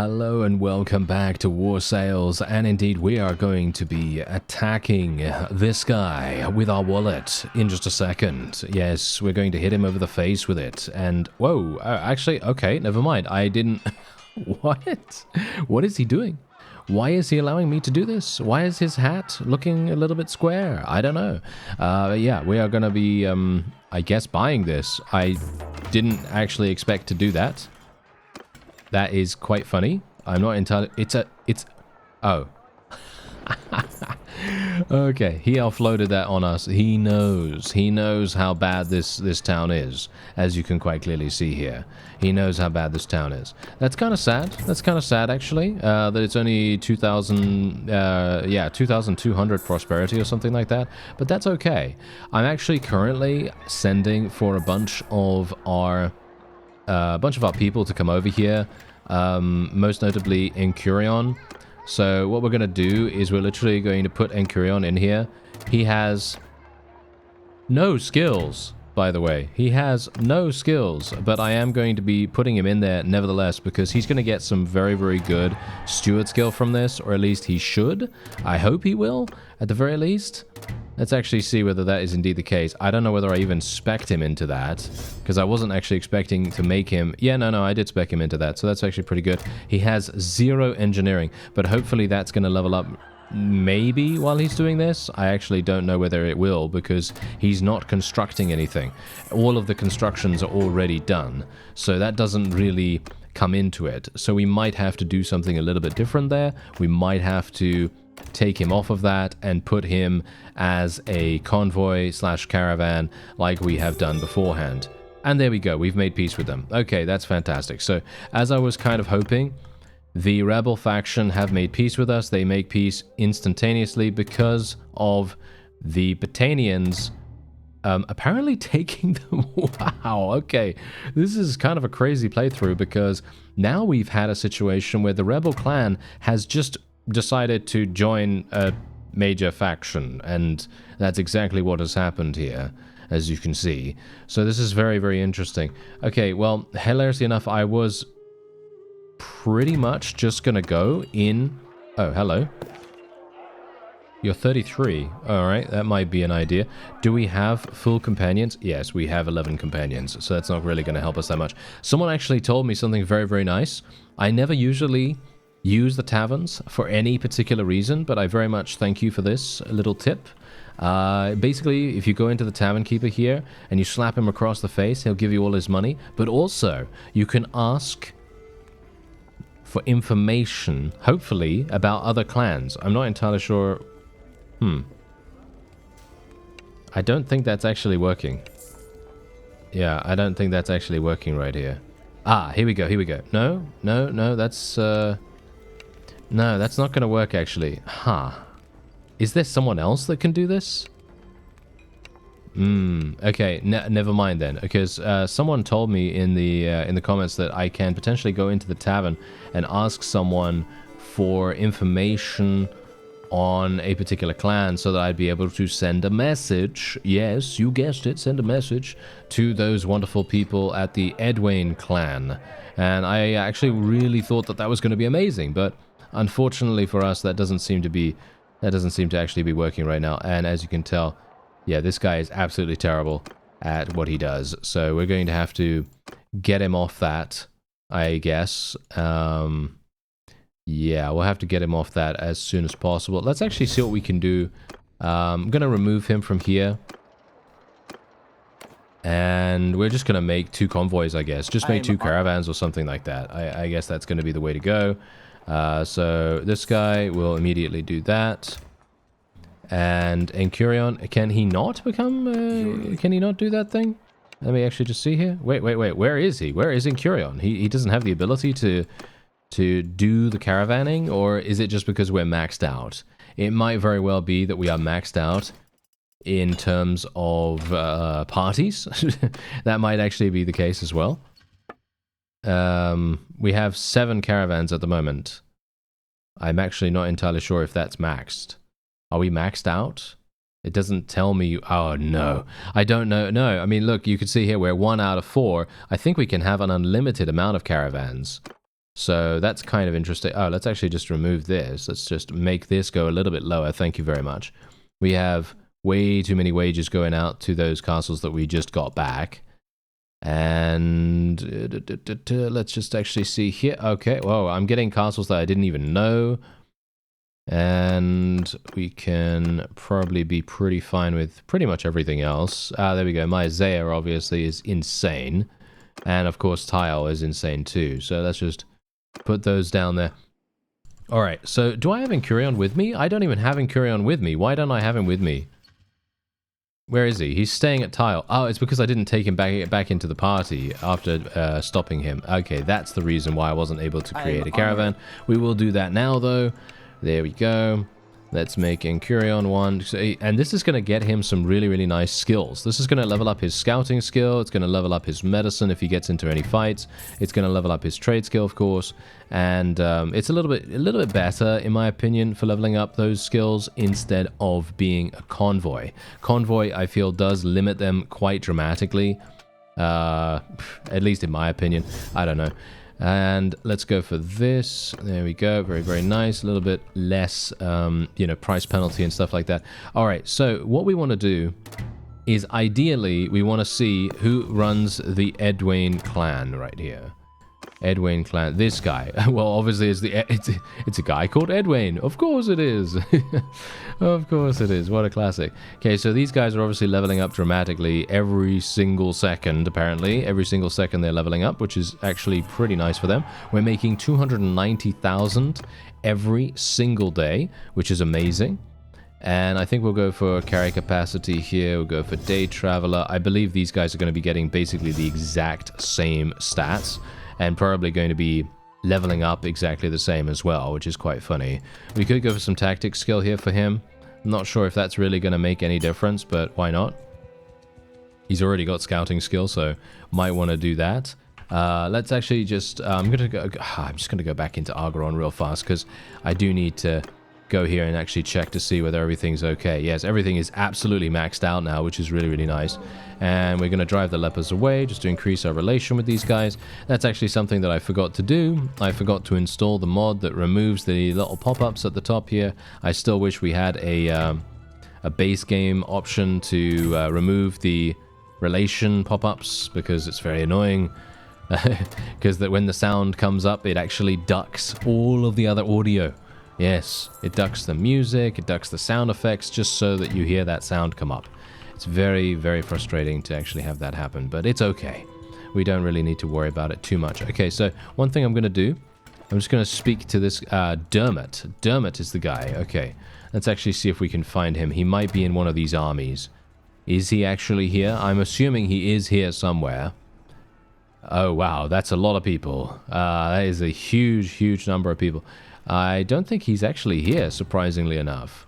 Hello and welcome back to War Sales, and indeed we are going to be attacking this guy with our wallet in just a second. Yes, we're going to hit him over the face with it, and whoa, actually, okay, never mind, I didn't... What? What is he doing? Why is he allowing me to do this? Why is his hat looking a little bit square? I don't know. Yeah, we are going to be, I guess, buying this. I didn't actually expect to do that. That is quite funny. I'm not entirely... Oh. Okay, he offloaded that on us. He knows how bad this town is, as you can quite clearly see here. He knows how bad this town is. That's kind of sad. That's kind of sad, actually, that it's only 2,200 prosperity or something like that. But that's okay. I'm actually currently sending for a bunch of our people to come over here, most notably Encurion. So what we're going to do is we're literally going to put Encurion in here. He has no skills, by the way. He has no skills, but I am going to be putting him in there nevertheless because he's going to get some very, very good steward skill from this, or at least he should. I hope he will, at the very least. Let's actually see whether that is indeed the case. I don't know whether I even spec'd him into that, because I wasn't actually expecting to make him... Yeah, no, I did spec him into that, so that's actually pretty good. He has 0 engineering, but hopefully that's going to level up maybe while he's doing this. I actually don't know whether it will, because he's not constructing anything. All of the constructions are already done, so that doesn't really come into it. So we might have to do something a little bit different there. We might have to take him off of that and put him as a convoy slash caravan like we have done beforehand. And there we go, we've made peace with them. Okay, that's fantastic. So as I was kind of hoping, the rebel faction have made peace with us. They make peace instantaneously because of the Batanians apparently taking them. Wow, okay, this is kind of a crazy playthrough, because now we've had a situation where the rebel clan has just decided to join a major faction, and that's exactly what has happened here, as you can see. So this is very, very interesting. Okay, well, hilariously enough, I was pretty much just gonna go in... Oh, hello. You're 33. Alright, that might be an idea. Do we have full companions? Yes, we have 11 companions, so that's not really going to help us that much. Someone actually told me something very, very nice. I never usually use the taverns for any particular reason, but I very much thank you for this little tip. Basically, if you go into the tavern keeper here and you slap him across the face, he'll give you all his money. But also, you can ask for information, hopefully, about other clans. I'm not entirely sure. I don't think that's actually working. Yeah, I don't think that's actually working right here. Ah, here we go, here we go. No, that's... No, that's not going to work, actually. Huh. Is there someone else that can do this? Okay, never mind then. Because someone told me in the comments that I can potentially go into the tavern and ask someone for information on a particular clan so that I'd be able to send a message. Yes, you guessed it, send a message to those wonderful people at the Edwayne clan. And I actually really thought that that was going to be amazing, but unfortunately for us, that doesn't seem to actually be working right now. And as you can tell, yeah, this guy is absolutely terrible at what he does. So we're going to have to get him off that, I guess. Yeah, we'll have to get him off that as soon as possible. Let's actually see what we can do. I'm going to remove him from here. And we're just going to make 2 convoys, I guess. Just make 2 caravans or something like that. I guess that's going to be the way to go. So this guy will immediately do that. And Encurion, can he not become... can he not do that thing? Let me actually just see here. Wait. Where is he? Where is Encurion? He doesn't have the ability to do the caravanning, or is it just because we're maxed out? It might very well be that we are maxed out in terms of parties. That might actually be the case as well. We have 7 caravans at the moment. I'm actually not entirely sure if that's maxed. Are we maxed out? It doesn't tell me. Oh, no. I don't know. No, I mean, look, you can see here we're 1 out of 4. I think we can have an unlimited amount of caravans. So that's kind of interesting. Oh, let's actually just remove this. Let's just make this go a little bit lower. Thank you very much. We have way too many wages going out to those castles that we just got back. And let's just actually see here. Okay, whoa, I'm getting castles that I didn't even know. And we can probably be pretty fine with pretty much everything else. There we go. My Isaiah obviously is insane. And of course, Tile is insane too. So let's just put those down there. All right, so do I have Incurion with me? I don't even have Incurion with me. Why don't I have him with me? Where is he? He's staying at Tile. Oh, it's because I didn't take him back into the party after stopping him. Okay, that's the reason why I wasn't able to create a caravan. We will do that now, though. There we go. Let's make Incurion 1. And this is going to get him some really, really nice skills. This is going to level up his scouting skill. It's going to level up his medicine if he gets into any fights. It's going to level up his trade skill, of course. And it's a little bit better, in my opinion, for leveling up those skills instead of being a convoy. Convoy, I feel, does limit them quite dramatically. At least in my opinion. I don't know. And let's go for this. There we go. Very, very nice. A little bit less, you know, price penalty and stuff like that. All right. So what we want to do is ideally we want to see who runs the Edwayne clan right here. Edwayne clan. This guy. Well, obviously it's a guy called Edwayne. Of course it is. Of course it is. What a classic. Okay, so these guys are obviously leveling up dramatically every single second, apparently. Every single second they're leveling up, which is actually pretty nice for them. We're making 290,000 every single day, which is amazing. And I think we'll go for carry capacity here. We'll go for day traveler. I believe these guys are going to be getting basically the exact same stats. And probably going to be leveling up exactly the same as well, which is quite funny. We could go for some tactics skill here for him. I'm not sure if that's really going to make any difference, but why not? He's already got scouting skill, so might want to do that. Let's actually just... I'm just going to go back into Argoron real fast, because I do need to go here and actually check to see whether everything's okay. Yes, everything is absolutely maxed out now, which is really, really nice. And we're going to drive the lepers away just to increase our relation with these guys. That's actually something that I forgot to do. I forgot to install the mod that removes the little pop-ups at the top here. I still wish we had a base game option to remove the relation pop-ups, because it's very annoying. Because when the sound comes up, it actually ducks all of the other audio. Yes, it ducks the music, it ducks the sound effects, just so that you hear that sound come up. It's very, very frustrating to actually have that happen, but it's okay. We don't really need to worry about it too much. Okay, so one thing I'm going to do, I'm just going to speak to this Dermot. Dermot is the guy. Okay, let's actually see if we can find him. He might be in one of these armies. Is he actually here? I'm assuming he is here somewhere. Oh, wow, that's a lot of people. That is a huge, huge number of people. I don't think he's actually here, surprisingly enough.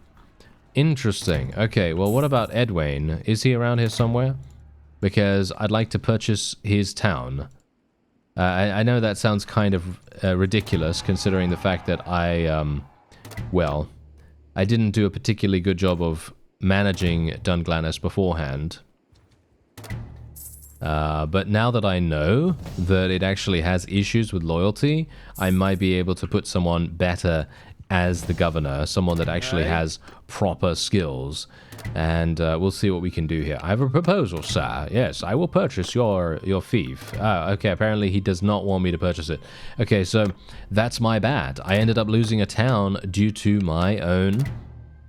Interesting. Okay, well, what about Edwayne? Is he around here somewhere? Because I'd like to purchase his town. I know that sounds kind of ridiculous, considering the fact that well, I didn't do a particularly good job of managing Dunglannis beforehand. But now that I know that it actually has issues with loyalty, I might be able to put someone better as the governor, someone that actually has proper skills. And we'll see what we can do here. I have a proposal, sir. Yes, I will purchase your fief. Okay, apparently he does not want me to purchase it. Okay, so that's my bad. I ended up losing a town due to my own...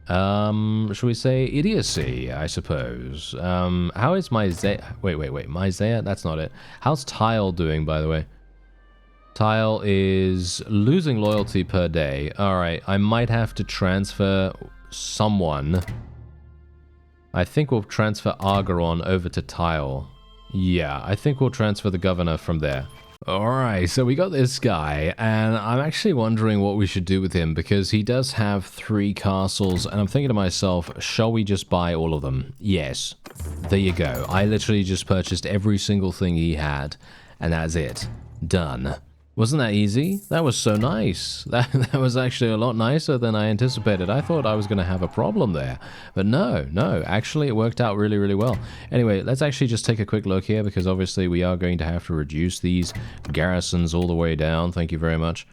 shall we say idiocy, I suppose. How is my Wait, my Zaya? That's not it. How's Tile doing, by the way? Tile is losing loyalty per day. Alright, I might have to transfer someone. I think we'll transfer Argoron over to Tile. Yeah, I think we'll transfer the governor from there. Alright, so we got this guy, and I'm actually wondering what we should do with him, because he does have 3 castles, and I'm thinking to myself, shall we just buy all of them? Yes. There you go. I literally just purchased every single thing he had, and that's it. Done. Wasn't that easy? That was so nice. That was actually a lot nicer than I anticipated. I thought I was going to have a problem there. But no, actually it worked out really, really well. Anyway, let's actually just take a quick look here because obviously we are going to have to reduce these garrisons all the way down. Thank you very much.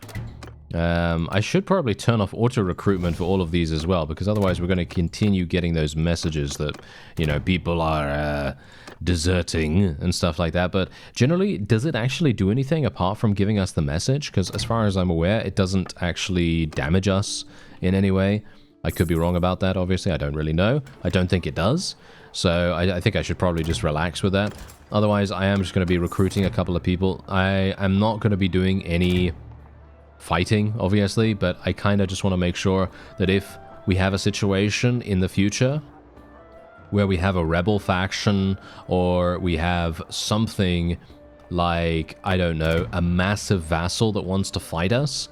I should probably turn off auto recruitment for all of these as well, because otherwise we're going to continue getting those messages that, you know, people are deserting and stuff like that. But generally, does it actually do anything apart from giving us the message? Because as far as I'm aware, it doesn't actually damage us in any way. I could be wrong about that, obviously. I don't really know. I don't think it does. So I think I should probably just relax with that. Otherwise, I am just going to be recruiting a couple of people. I am not going to be doing any fighting, obviously, but I kind of just want to make sure that if we have a situation in the future where we have a rebel faction or we have something like, I don't know, a massive vassal that wants to fight us,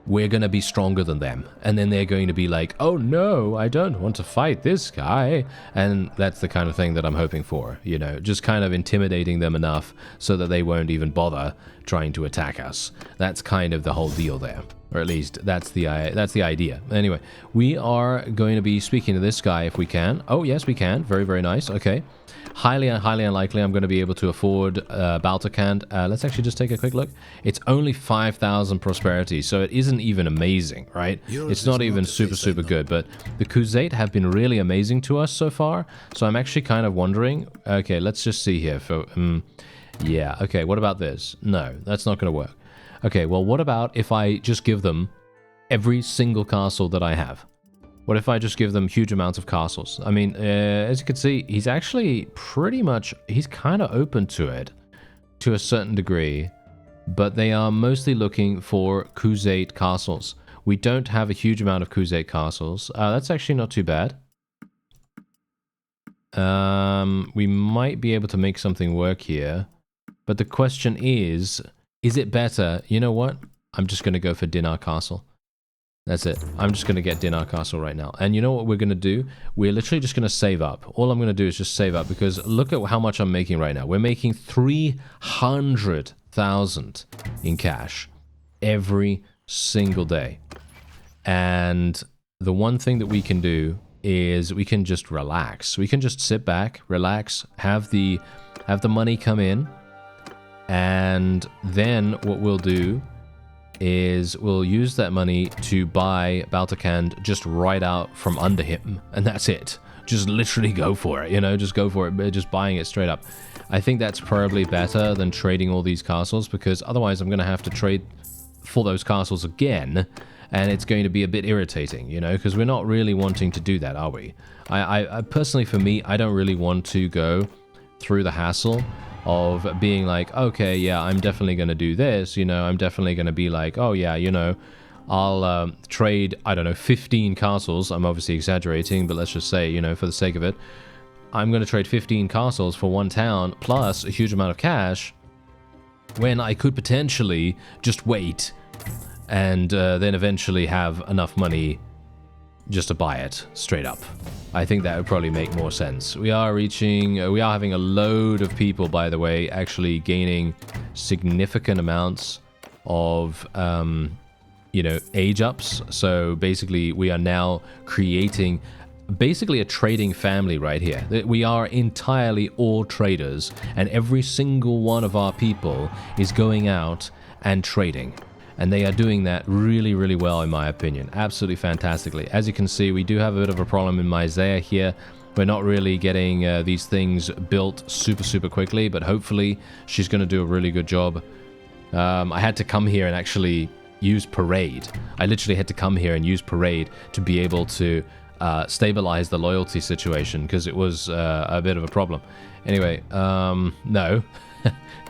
we're going to be stronger than them. And then they're going to be like, oh no, I don't want to fight this guy. And that's the kind of thing that I'm hoping for, you know, just kind of intimidating them enough so that they won't even bother trying to attack us. That's kind of the whole deal there. Or at least that's the idea. Anyway, we are going to be speaking to this guy if we can. Oh, yes, we can. Very, very nice. Okay. Highly unlikely I'm going to be able to afford Balticand. Let's actually just take a quick look. It's only 5,000 prosperity, so it isn't even amazing, right? It's not even super good, but the Crusade have been really amazing to us so far, so I'm actually kind of wondering... Okay, let's just see here. Yeah, okay, what about this? No, that's not going to work. Okay, well, what about if I just give them every single castle that I have? What if I just give them huge amounts of castles? I mean, as you can see, he's actually pretty much... He's kind of open to it to a certain degree, but they are mostly looking for Crusade castles. We don't have a huge amount of Crusade castles. That's actually not too bad. We might be able to make something work here, but the question is it better? You know what? I'm just going to go for Dinar Castle. That's it. I'm just going to get Dinar Castle right now. And you know what we're going to do? We're literally just going to save up. All I'm going to do is just save up because look at how much I'm making right now. We're making 300,000 in cash every single day. And the one thing that we can do is we can just relax. We can just sit back, relax, have the money come in. And then what we'll do is we'll use that money to buy Balticand just right out from under him. And that's it. Just literally go for it, you know, just go for it. Just buying it straight up. I think that's probably better than trading all these castles because otherwise I'm going to have to trade for those castles again. And it's going to be a bit irritating, you know, because we're not really wanting to do that, are we? I personally, for me, I don't really want to go through the hassle of being like, okay, yeah, I'm definitely going to do this, you know, I'm definitely going to be like, oh yeah, you know, I'll trade, I don't know, 15 castles. I'm obviously exaggerating, but let's just say, you know, for the sake of it, I'm going to trade 15 castles for one town plus a huge amount of cash when I could potentially just wait and then eventually have enough money just to buy it straight up. I think that would probably make more sense. We are having a load of people, by the way, actually gaining significant amounts of, you know, age ups. So basically, we are now creating basically a trading family right here. We are entirely all traders, and every single one of our people is going out and trading. And they are doing that really, really well, in my opinion. Absolutely fantastically. As you can see, we do have a bit of a problem in Myzea here. We're not really getting these things built super quickly, but hopefully she's going to do a really good job. I had to come here and actually use Parade. I literally had to come here and use Parade to be able to stabilize the loyalty situation, because it was a bit of a problem. Anyway, no.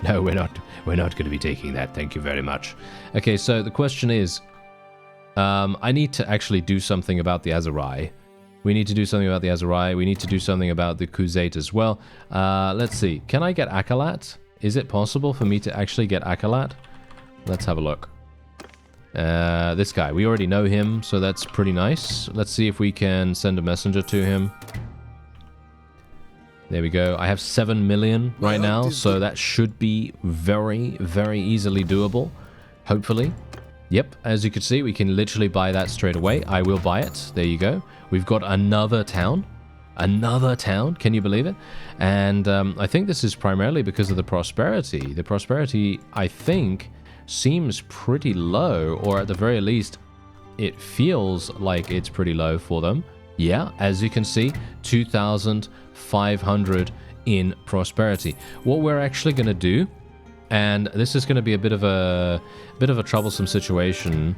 No, we're not going to be taking that. Thank you very much. Okay, so the question is, I need to actually do something about the Aserai. We need to do something about the Aserai. We need to do something about the Crusade as well. Let's see. Can I get Akalat? Is it possible for me to actually get Akalat? Let's have a look. This guy. We already know him, so that's pretty nice. Let's see if we can send a messenger to him. There we go. I have 7 million right now, so that should be very, very easily doable. hopefully. Yep, as you can see, we can literally buy that straight away. I will buy it. There you go. We've got another town. Another town, can you believe it? And I think this is primarily because of the prosperity. The prosperity, I think, seems pretty low, or at the very least, it feels like it's pretty low for them. Yeah, as you can see, 2,500 in prosperity. What we're actually going to do, and this is going to be a bit of a troublesome situation.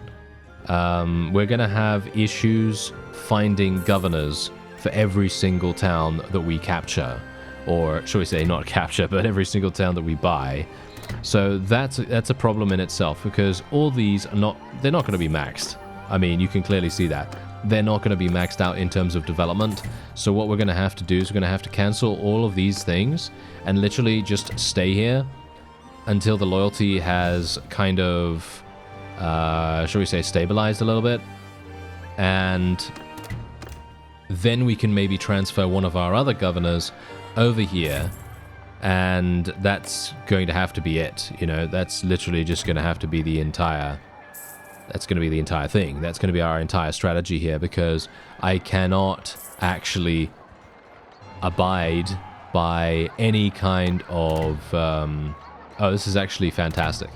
We're going to have issues finding governors for every single town that we capture, or shall we say not capture, but every single town that we buy. So that's a problem in itself, because all these are they're not going to be maxed. I mean, you can clearly see that they're not going to be maxed out in terms of development. So what we're going to have to do is we're going to have to cancel all of these things and literally just stay here until the loyalty has kind of shall we say stabilized a little bit, and then we can maybe transfer one of our other governors over here, and that's going to have to be it. You know, that's literally just going to have to be the entire... That's going to be the entire thing. That's going to be our entire strategy here, because I cannot actually abide by any kind of... oh, this is actually fantastic.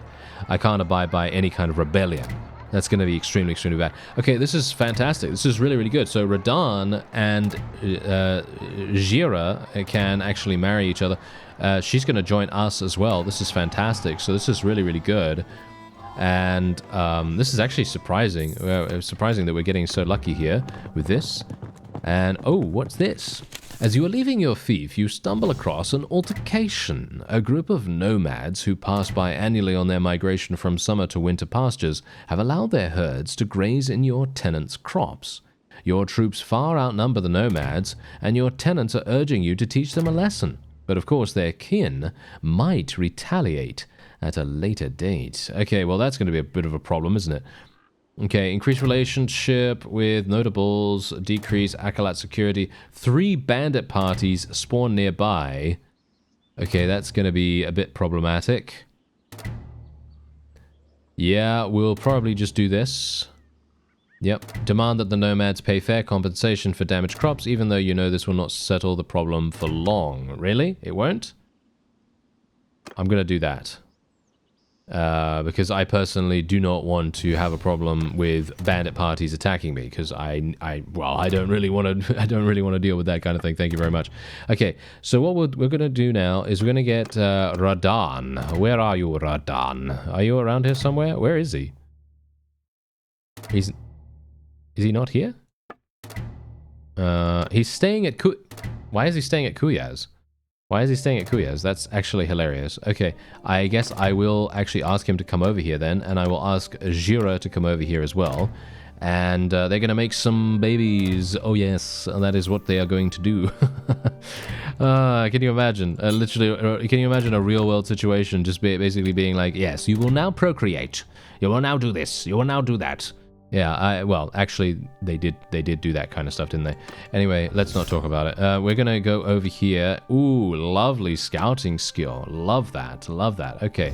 I can't abide by any kind of rebellion. That's going to be extremely, extremely bad. Okay, this is fantastic. This is really, really good. So Radan and Jira can actually marry each other. She's going to join us as well. This is fantastic. So this is really, really good. And this is actually surprising. Surprising that we're getting so lucky here with this. And, oh, what's this? As you are leaving your fief, you stumble across an altercation. A group of nomads who pass by annually on their migration from summer to winter pastures have allowed their herds to graze in your tenants' crops. Your troops far outnumber the nomads, and your tenants are urging you to teach them a lesson. But of course their kin might retaliate at a later date. Okay, well that's going to be a bit of a problem, isn't it? Okay, increase relationship with notables, decrease acolyte security. 3 bandit parties spawn nearby. Okay, that's going to be a bit problematic. Yeah, we'll probably just do this. Yep. Demand that the nomads pay fair compensation for damaged crops, even though you know this will not settle the problem for long. Really? It won't? I'm going to do that. Because I personally do not want to have a problem with bandit parties attacking me, because I don't really want to deal with that kind of thing. Thank you very much. Okay, so what we're going to do now is we're going to get Radan. Where are you, Radan? Are you around here somewhere? Where is he? Is he not here? He's staying at Why is he staying at Kuyaz? Why is he staying at Kuyaz? That's actually hilarious. Okay, I guess I will actually ask him to come over here then, and I will ask Jira to come over here as well. And they're going to make some babies. Oh yes, and that is what they are going to do. Can you imagine? Literally, can you imagine a real-world situation just basically being like, yes, you will now procreate. You will now do this. You will now do that. Yeah, well, actually, they did do that kind of stuff, didn't they? Anyway, let's not talk about it. We're going to go over here. Ooh, lovely scouting skill. Love that. Love that. Okay.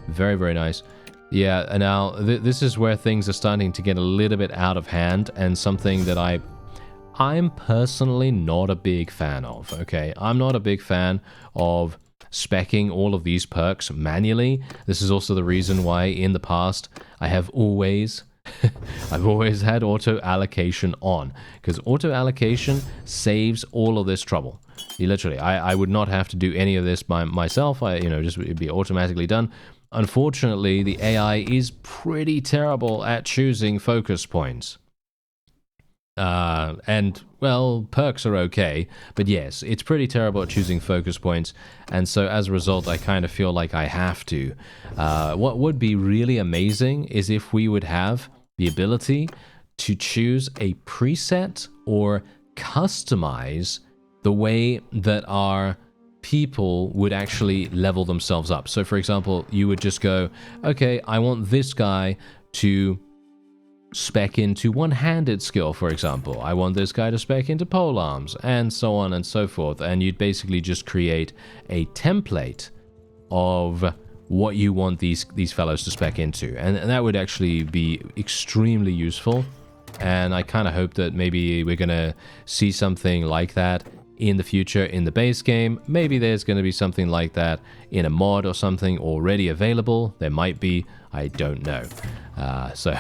Very, very nice. Yeah, and now this is where things are starting to get a little bit out of hand, and something that I'm personally not a big fan of, okay? I'm not a big fan of speccing all of these perks manually. This is also the reason why in the past I have always... I've always had auto allocation on, because auto allocation saves all of this trouble. Literally, I would not have to do any of this by myself. It'd be automatically done. Unfortunately, the AI is pretty terrible at choosing focus points. And, well, perks are okay, but yes, it's pretty terrible at choosing focus points, and so as a result, I kind of feel like I have to. What would be really amazing is if we would have the ability to choose a preset or customize the way that our people would actually level themselves up. So, for example, you would just go, okay, I want this guy to spec into one-handed skill, for example. I want this guy to spec into polearms, and so on and so forth. And you'd basically just create a template of what you want these fellows to spec into, and that would actually be extremely useful. And I kind of hope that maybe we're gonna see something like that in the future in the base game. Maybe there's going to be something like that in a mod or something already available. There might be. I don't know. So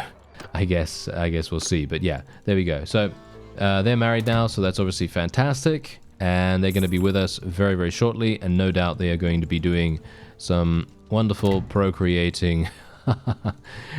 I guess we'll see. But yeah, there we go. So they're married now, so that's obviously fantastic. And they're going to be with us very, very shortly. And no doubt they are going to be doing some wonderful procreating.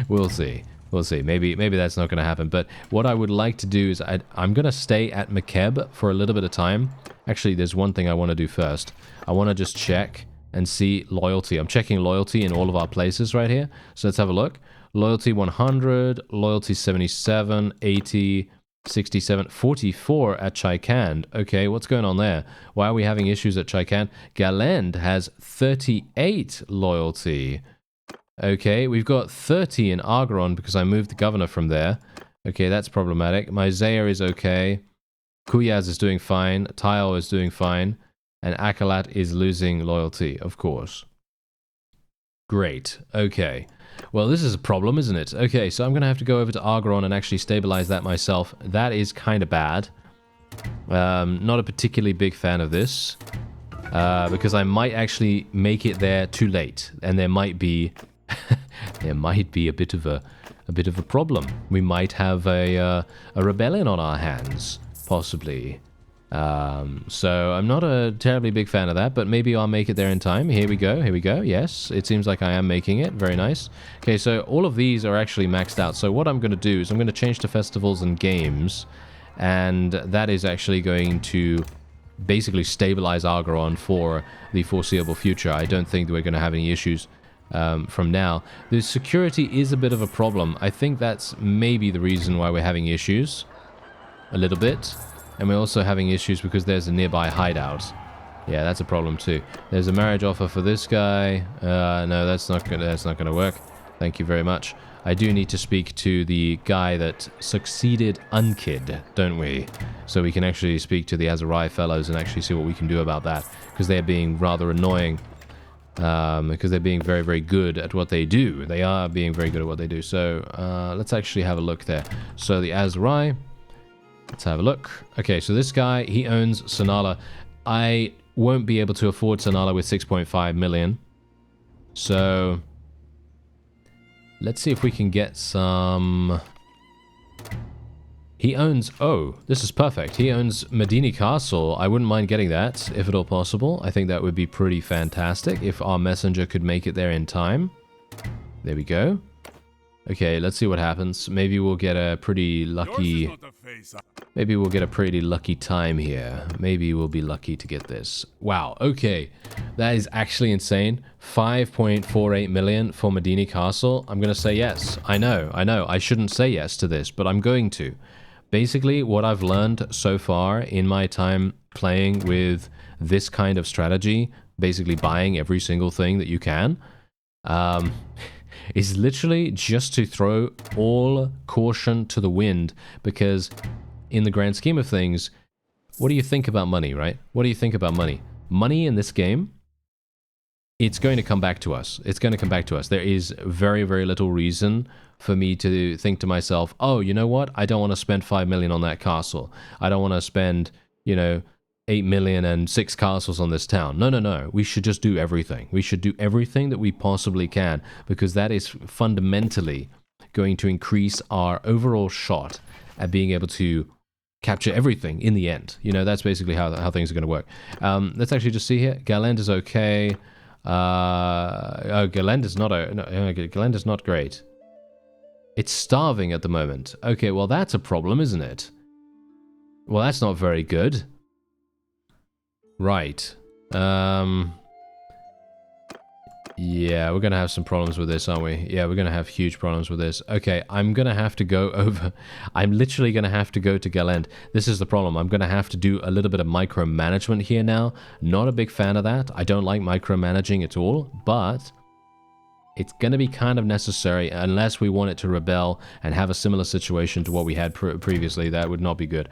We'll see. We'll see. Maybe that's not going to happen. But what I would like to do is I'm going to stay at Mekeb for a little bit of time. Actually, there's one thing I want to do first. I want to just check and see loyalty. I'm checking loyalty in all of our places right here. So let's have a look. Loyalty 100, loyalty 77, 80, 67, 44 at Chaikand. Okay, what's going on there? Why are we having issues at Chaikand? Galend has 38 loyalty. Okay, we've got 30 in Argeron because I moved the governor from there. Okay, that's problematic. Myzea is okay. Kuyaz is doing fine. Tile is doing fine. And Akalat is losing loyalty, of course. Great. Okay. Well, this is a problem, isn't it? Okay, so I'm going to have to go over to Argeron and actually stabilize that myself. That is kind of bad. Not a particularly big fan of this. Because I might actually make it there too late. And there might be... there might be a bit of a problem. We might have a rebellion on our hands, possibly. So I'm not a terribly big fan of that, but maybe I'll make it there in time. Here we go. Here we go. Yes, it seems like I am making it. Very nice. Okay, so all of these are actually maxed out. So what I'm going to do is I'm going to change to festivals and games, and that is actually going to basically stabilize Argeron for the foreseeable future. I don't think that we're going to have any issues from now. The security is a bit of a problem. I think that's maybe the reason why we're having issues a little bit, and we're also having issues because there's a nearby hideout. Yeah, that's a problem too. There's a marriage offer for this guy. No, that's not gonna work. Thank you very much. I do need to speak to the guy that succeeded Unkid, don't we? So we can actually speak to the Azarai fellows and actually see what we can do about that, because they're being rather annoying. Because they're being very, very good at what they do. They are being very good at what they do. So let's actually have a look there. So the Azarai, let's have a look. Okay, so this guy, he owns Sanala. I won't be able to afford Sanala with 6.5 million. So let's see if we can get some... He owns... Oh, this is perfect. He owns Medini Castle. I wouldn't mind getting that, if at all possible. I think that would be pretty fantastic if our messenger could make it there in time. There we go. Okay, let's see what happens. Maybe we'll get a pretty lucky... Maybe we'll get a pretty lucky time here. Maybe we'll be lucky to get this. Wow, okay. That is actually insane. 5.48 million for Medini Castle. I'm going to say yes. I know. I shouldn't say yes to this, but I'm going to. Basically, what I've learned so far in my time playing with this kind of strategy, basically buying every single thing that you can, is literally just to throw all caution to the wind, because in the grand scheme of things, what do you think about money, right? What do you think about money? Money in this game, it's going to come back to us. It's going to come back to us. There is very, very little reason for me to think to myself, oh, you know what? I don't want to spend 5 million on that castle. I don't want to spend, 8 million and 6 castles on this town. No. We should just do everything. We should do everything that we possibly can, because that is fundamentally going to increase our overall shot at being able to capture everything in the end. That's basically how things are going to work. Let's actually just see here. Galend is okay. Galend is not Galend is not great. It's starving at the moment. Okay, well that's a problem, isn't it? Well, that's not very good. Right. Yeah, we're going to have some problems with this, aren't we? Yeah, we're going to have huge problems with this. Okay, I'm going to have to go over... I'm literally going to have to go to Galend. This is the problem. I'm going to have to do a little bit of micromanagement here now. Not a big fan of that. I don't like micromanaging at all, but it's going to be kind of necessary unless we want it to rebel and have a similar situation to what we had previously. That would not be good.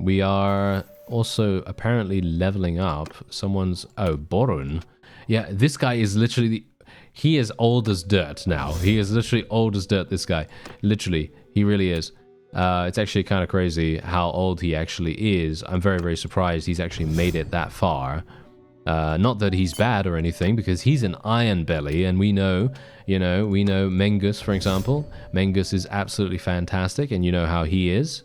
We are also apparently leveling up. Someone's... Oh, Borun. Yeah, this guy is literally He is old as dirt now. He is literally old as dirt, this guy. Literally, he really is. It's actually kind of crazy how old he actually is. I'm very, very surprised he's actually made it that far. Not that he's bad or anything, because he's an iron belly, and we know, we know Mengus, for example. Mengus is absolutely fantastic, and you know how he is.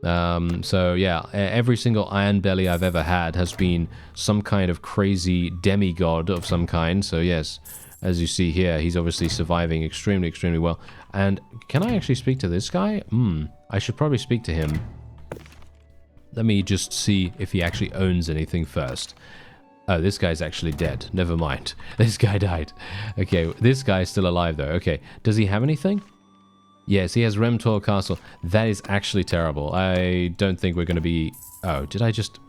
So yeah, every single iron belly I've ever had has been some kind of crazy demigod of some kind. So yes, as you see here, he's obviously surviving extremely, extremely well. And can I actually speak to this guy? I should probably speak to him. Let me just see if he actually owns anything first. Oh, this guy's actually dead. Never mind. This guy died. Okay, this guy's still alive though. Okay, does he have anything? Yes, he has Remtor Castle. That is actually terrible. I don't think we're going to be... Oh, did I just...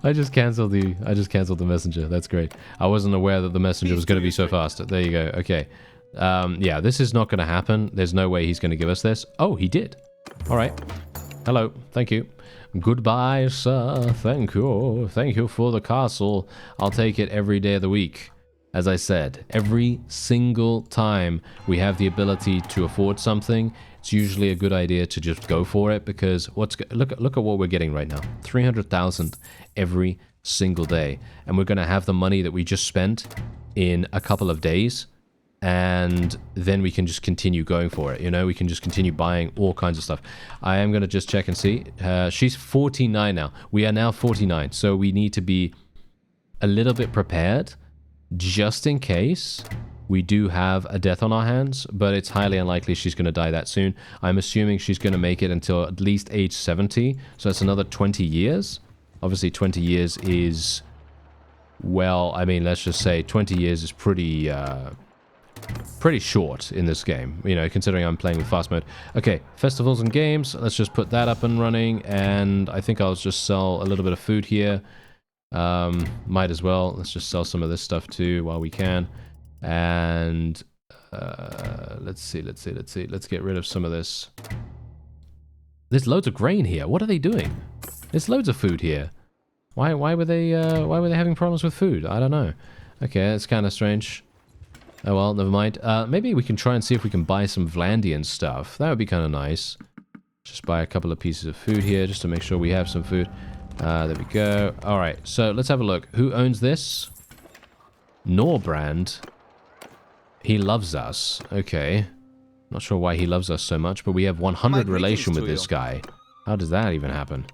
I just cancelled the messenger. That's great. I wasn't aware that the messenger was going to be so fast. There you go. Okay. Yeah, this is not going to happen. There's no way he's going to give us this. Oh, he did. All right. Hello. Thank you. Goodbye, sir. Thank you. Thank you for the castle. I'll take it every day of the week. As I said, every single time we have the ability to afford something, it's usually a good idea to just go for it, because look at what we're getting right now. 300,000 every single day. And we're going to have the money that we just spent in a couple of days, and then we can just continue going for it. We can just continue buying all kinds of stuff. I am going to just check and see. She's 49 now. We are now 49, so we need to be a little bit prepared just in case we do have a death on our hands, but it's highly unlikely she's going to die that soon. I'm assuming she's going to make it until at least age 70, so that's another 20 years. Obviously, 20 years is, well, I mean, let's just say 20 years is pretty short in this game, considering I'm playing with fast mode. Okay, festivals and games, let's just put that up and running, and I think I'll just sell a little bit of food here. Might as well. Let's just sell some of this stuff too while we can. And let's see. Let's get rid of some of this. There's loads of grain here. What are they doing? There's loads of food here. Why were they having problems with food? I don't know. Okay, that's kind of strange. Oh well, never mind. Maybe we can try and see if we can buy some Vlandian stuff. That would be kind of nice. Just buy a couple of pieces of food here just to make sure we have some food. There we go. Alright, so let's have a look. Who owns this? Norbrand. He loves us. Okay. Not sure why he loves us so much, but we have 100 relation with this guy. How does that even happen?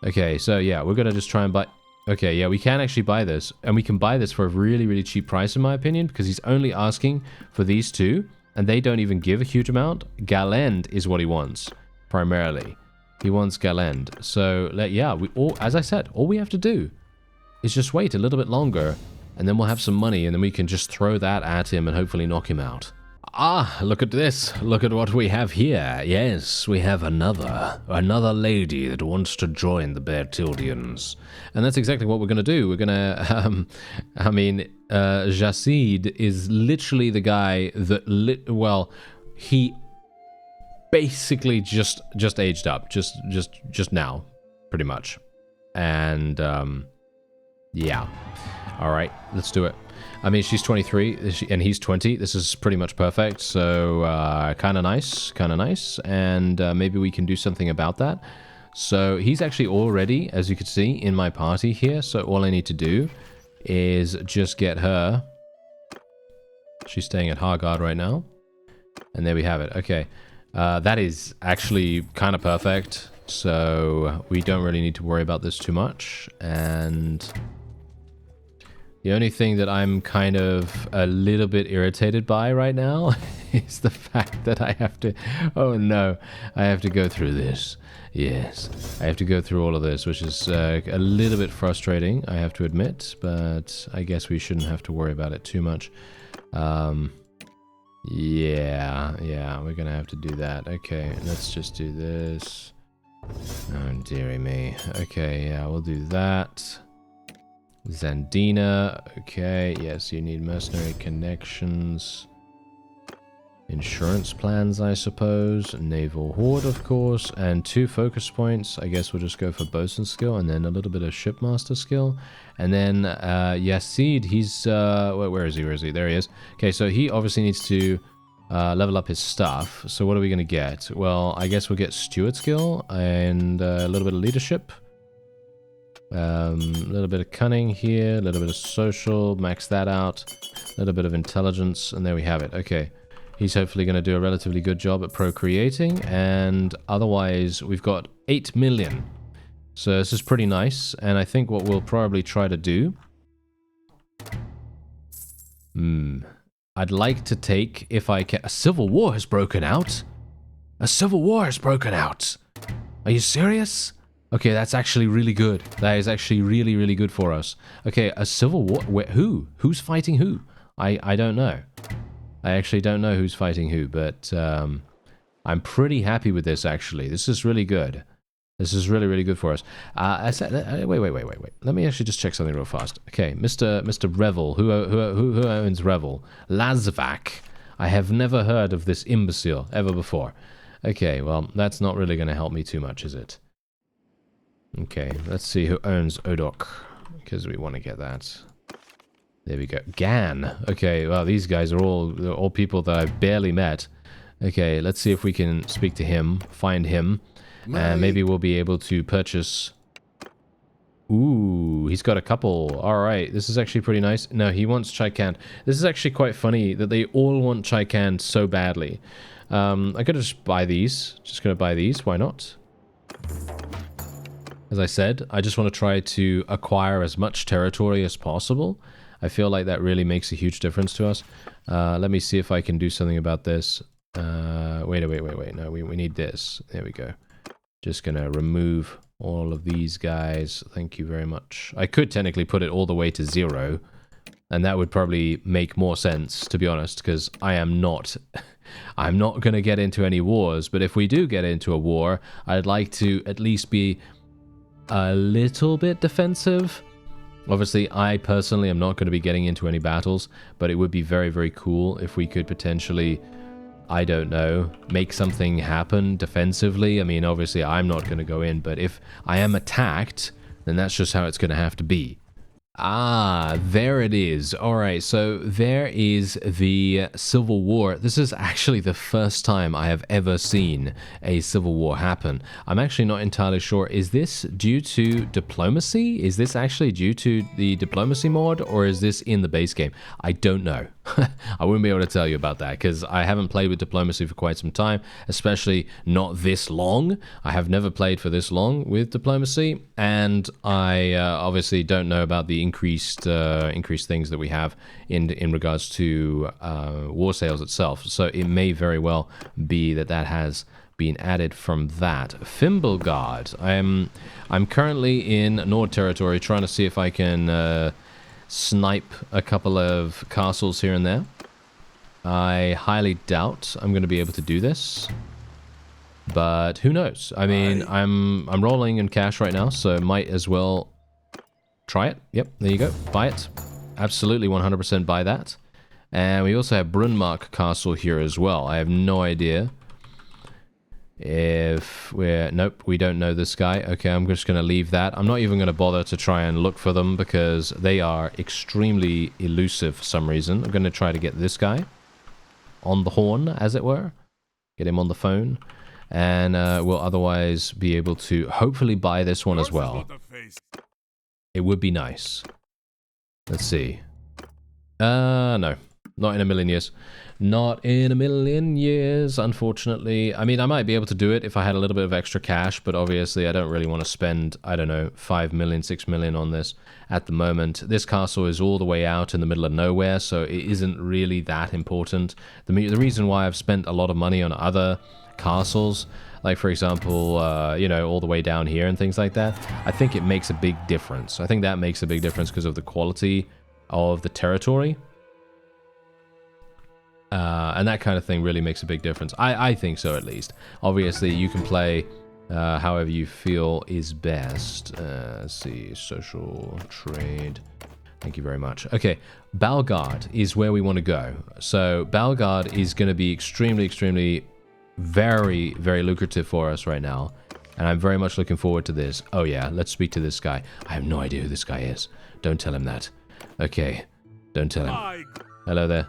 Okay, so yeah, we're gonna just try and buy... Okay, yeah, we can actually buy this. And we can buy this for a really, really cheap price, in my opinion, because he's only asking for these two, and they don't even give a huge amount. Galend is what he wants, primarily. He wants Galend. So, yeah, as I said, all we have to do is just wait a little bit longer, and then we'll have some money, and then we can just throw that at him and hopefully knock him out. Ah, look at this. Look at what we have here. Yes, we have another lady that wants to join the Bertildians. And that's exactly what we're going to do. We're going to, Jasid is literally the guy that, he basically just aged up, just now, pretty much. And, yeah. All right, let's do it. I mean, she's 23 and he's 20. This is pretty much perfect. So, kind of nice. And maybe we can do something about that. So he's actually already, as you can see, in my party here. So all I need to do is just get her. She's staying at Hargard right now. And there we have it. Okay. That is actually kind of perfect. So we don't really need to worry about this too much. And... the only thing that I'm kind of a little bit irritated by right now is the fact that I have to... oh no, I have to go through this. Yes, I have to go through all of this, which is a little bit frustrating, I have to admit, but I guess we shouldn't have to worry about it too much. Yeah, we're gonna have to do that. Okay, let's just do this. Oh, dearie me. Okay, yeah, we'll do that. Zandina, okay, yes, you need mercenary connections. Insurance plans, I suppose. Naval horde, of course. And 2 focus points. I guess we'll just go for bosun skill and then a little bit of shipmaster skill. And then Yasid, he's... where is he? Where is he? There he is. Okay, so he obviously needs to level up his stuff. So what are we going to get? Well, I guess we'll get steward skill and a little bit of leadership. A little bit of cunning here. A little bit of social. Max that out. A little bit of intelligence. And there we have it. Okay. He's hopefully going to do a relatively good job at procreating, and otherwise we've got 8 million. So this is pretty nice, and I think what we'll probably try to do... I'd like to take, if I can... A civil war has broken out? A civil war has broken out! Are you serious? Okay, that's actually really good. That is actually really, really good for us. Okay, a civil war... Who? Who's fighting who? I don't know. I actually don't know who's fighting who, but I'm pretty happy with this, actually. This is really good. This is really, really good for us. Wait. Let me actually just check something real fast. Okay, Mr. Revel. Who owns Revel? Lazvac. I have never heard of this imbecile ever before. Okay, well, that's not really going to help me too much, is it? Okay, let's see who owns Odok, because we want to get that. There we go. Gan. Okay, well, these guys are all people that I've barely met. Okay, let's see if we can speak to him, find him, and maybe we'll be able to purchase... Ooh, he's got a couple. All right, this is actually pretty nice. No, he wants Chaikan. This is actually quite funny that they all want Chaikan so badly. I could just buy these. Just gonna buy these. Why not? As I said, I just want to try to acquire as much territory as possible. I feel like that really makes a huge difference to us. Let me see if I can do something about this. Wait. No, we need this. There we go. Just gonna remove all of these guys. Thank you very much. I could technically put it all the way to 0. And that would probably make more sense, to be honest, because I'm not going to get into any wars. But if we do get into a war, I'd like to at least be a little bit defensive. Obviously, I personally am not going to be getting into any battles, but it would be very, very cool if we could potentially, I don't know, make something happen defensively. I mean, obviously, I'm not going to go in, but if I am attacked, then that's just how it's going to have to be. Ah, there it is. All right, so there is the Civil War. This is actually the first time I have ever seen a Civil War happen. I'm actually not entirely sure. Is this due to diplomacy? Is this actually due to the diplomacy mod, or is this in the base game? I don't know. I wouldn't be able to tell you about that because I haven't played with diplomacy for quite some time, especially not this long. I have never played for this long with diplomacy, and I obviously don't know about the increased things that we have in regards to war sales itself. So it may very well be that has been added from that. Fimbulgard. I'm currently in Nord territory trying to see if I can snipe a couple of castles here and there. I highly doubt I'm going to be able to do this, but who knows? I mean, I'm rolling in cash right now, so might as well try it. Yep, there you go. Buy it. Absolutely 100% buy that. And we also have Brunmark Castle here as well. I have no idea if we're... Nope, we don't know this guy. Okay, I'm just going to leave that. I'm not even going to bother to try and look for them because they are extremely elusive for some reason. I'm going to try to get this guy on the horn, as it were. Get him on the phone. And we'll otherwise be able to hopefully buy this one as well. It would be nice. Let's see. No. Not in a million years. Not in a million years, unfortunately. I mean, I might be able to do it if I had a little bit of extra cash, but obviously I don't really want to spend, I don't know, 5 million, 6 million on this at the moment. This castle is all the way out in the middle of nowhere, so it isn't really that important. The reason why I've spent a lot of money on other castles, like for example, you know, all the way down here and things like that, I think it makes a big difference. I think that makes a big difference because of the quality of the territory. And that kind of thing really makes a big difference. I think so, at least. Obviously, you can play however you feel is best. Let's see, social, trade, Thank you very much. Okay, Balgard is where we want to go. So Balgard is going to be extremely, very, very lucrative for us right now. And I'm very much looking forward to this. Oh yeah, let's speak to this guy. I have no idea who this guy is. Don't tell him that. Okay, don't tell him. Hello there.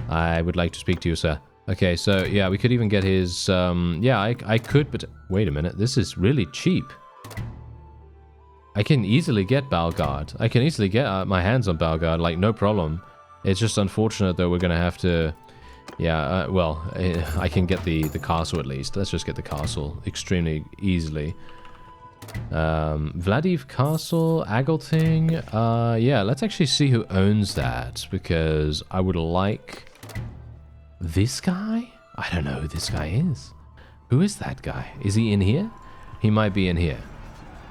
I would like to speak to you, sir. Okay, so yeah, we could even get his... yeah, I could, but... Wait a minute, this is really cheap. I can easily get Balgard. I can easily get my hands on Balgard, like, no problem. It's just unfortunate that we're going to have to... Yeah, well, I can get the castle at least. Let's just get the castle extremely easily. Vladiv Castle, Agilting. Yeah, let's actually see who owns that, because I would like... This guy? I don't know who this guy is. Who is that guy? Is he in here? He might be in here.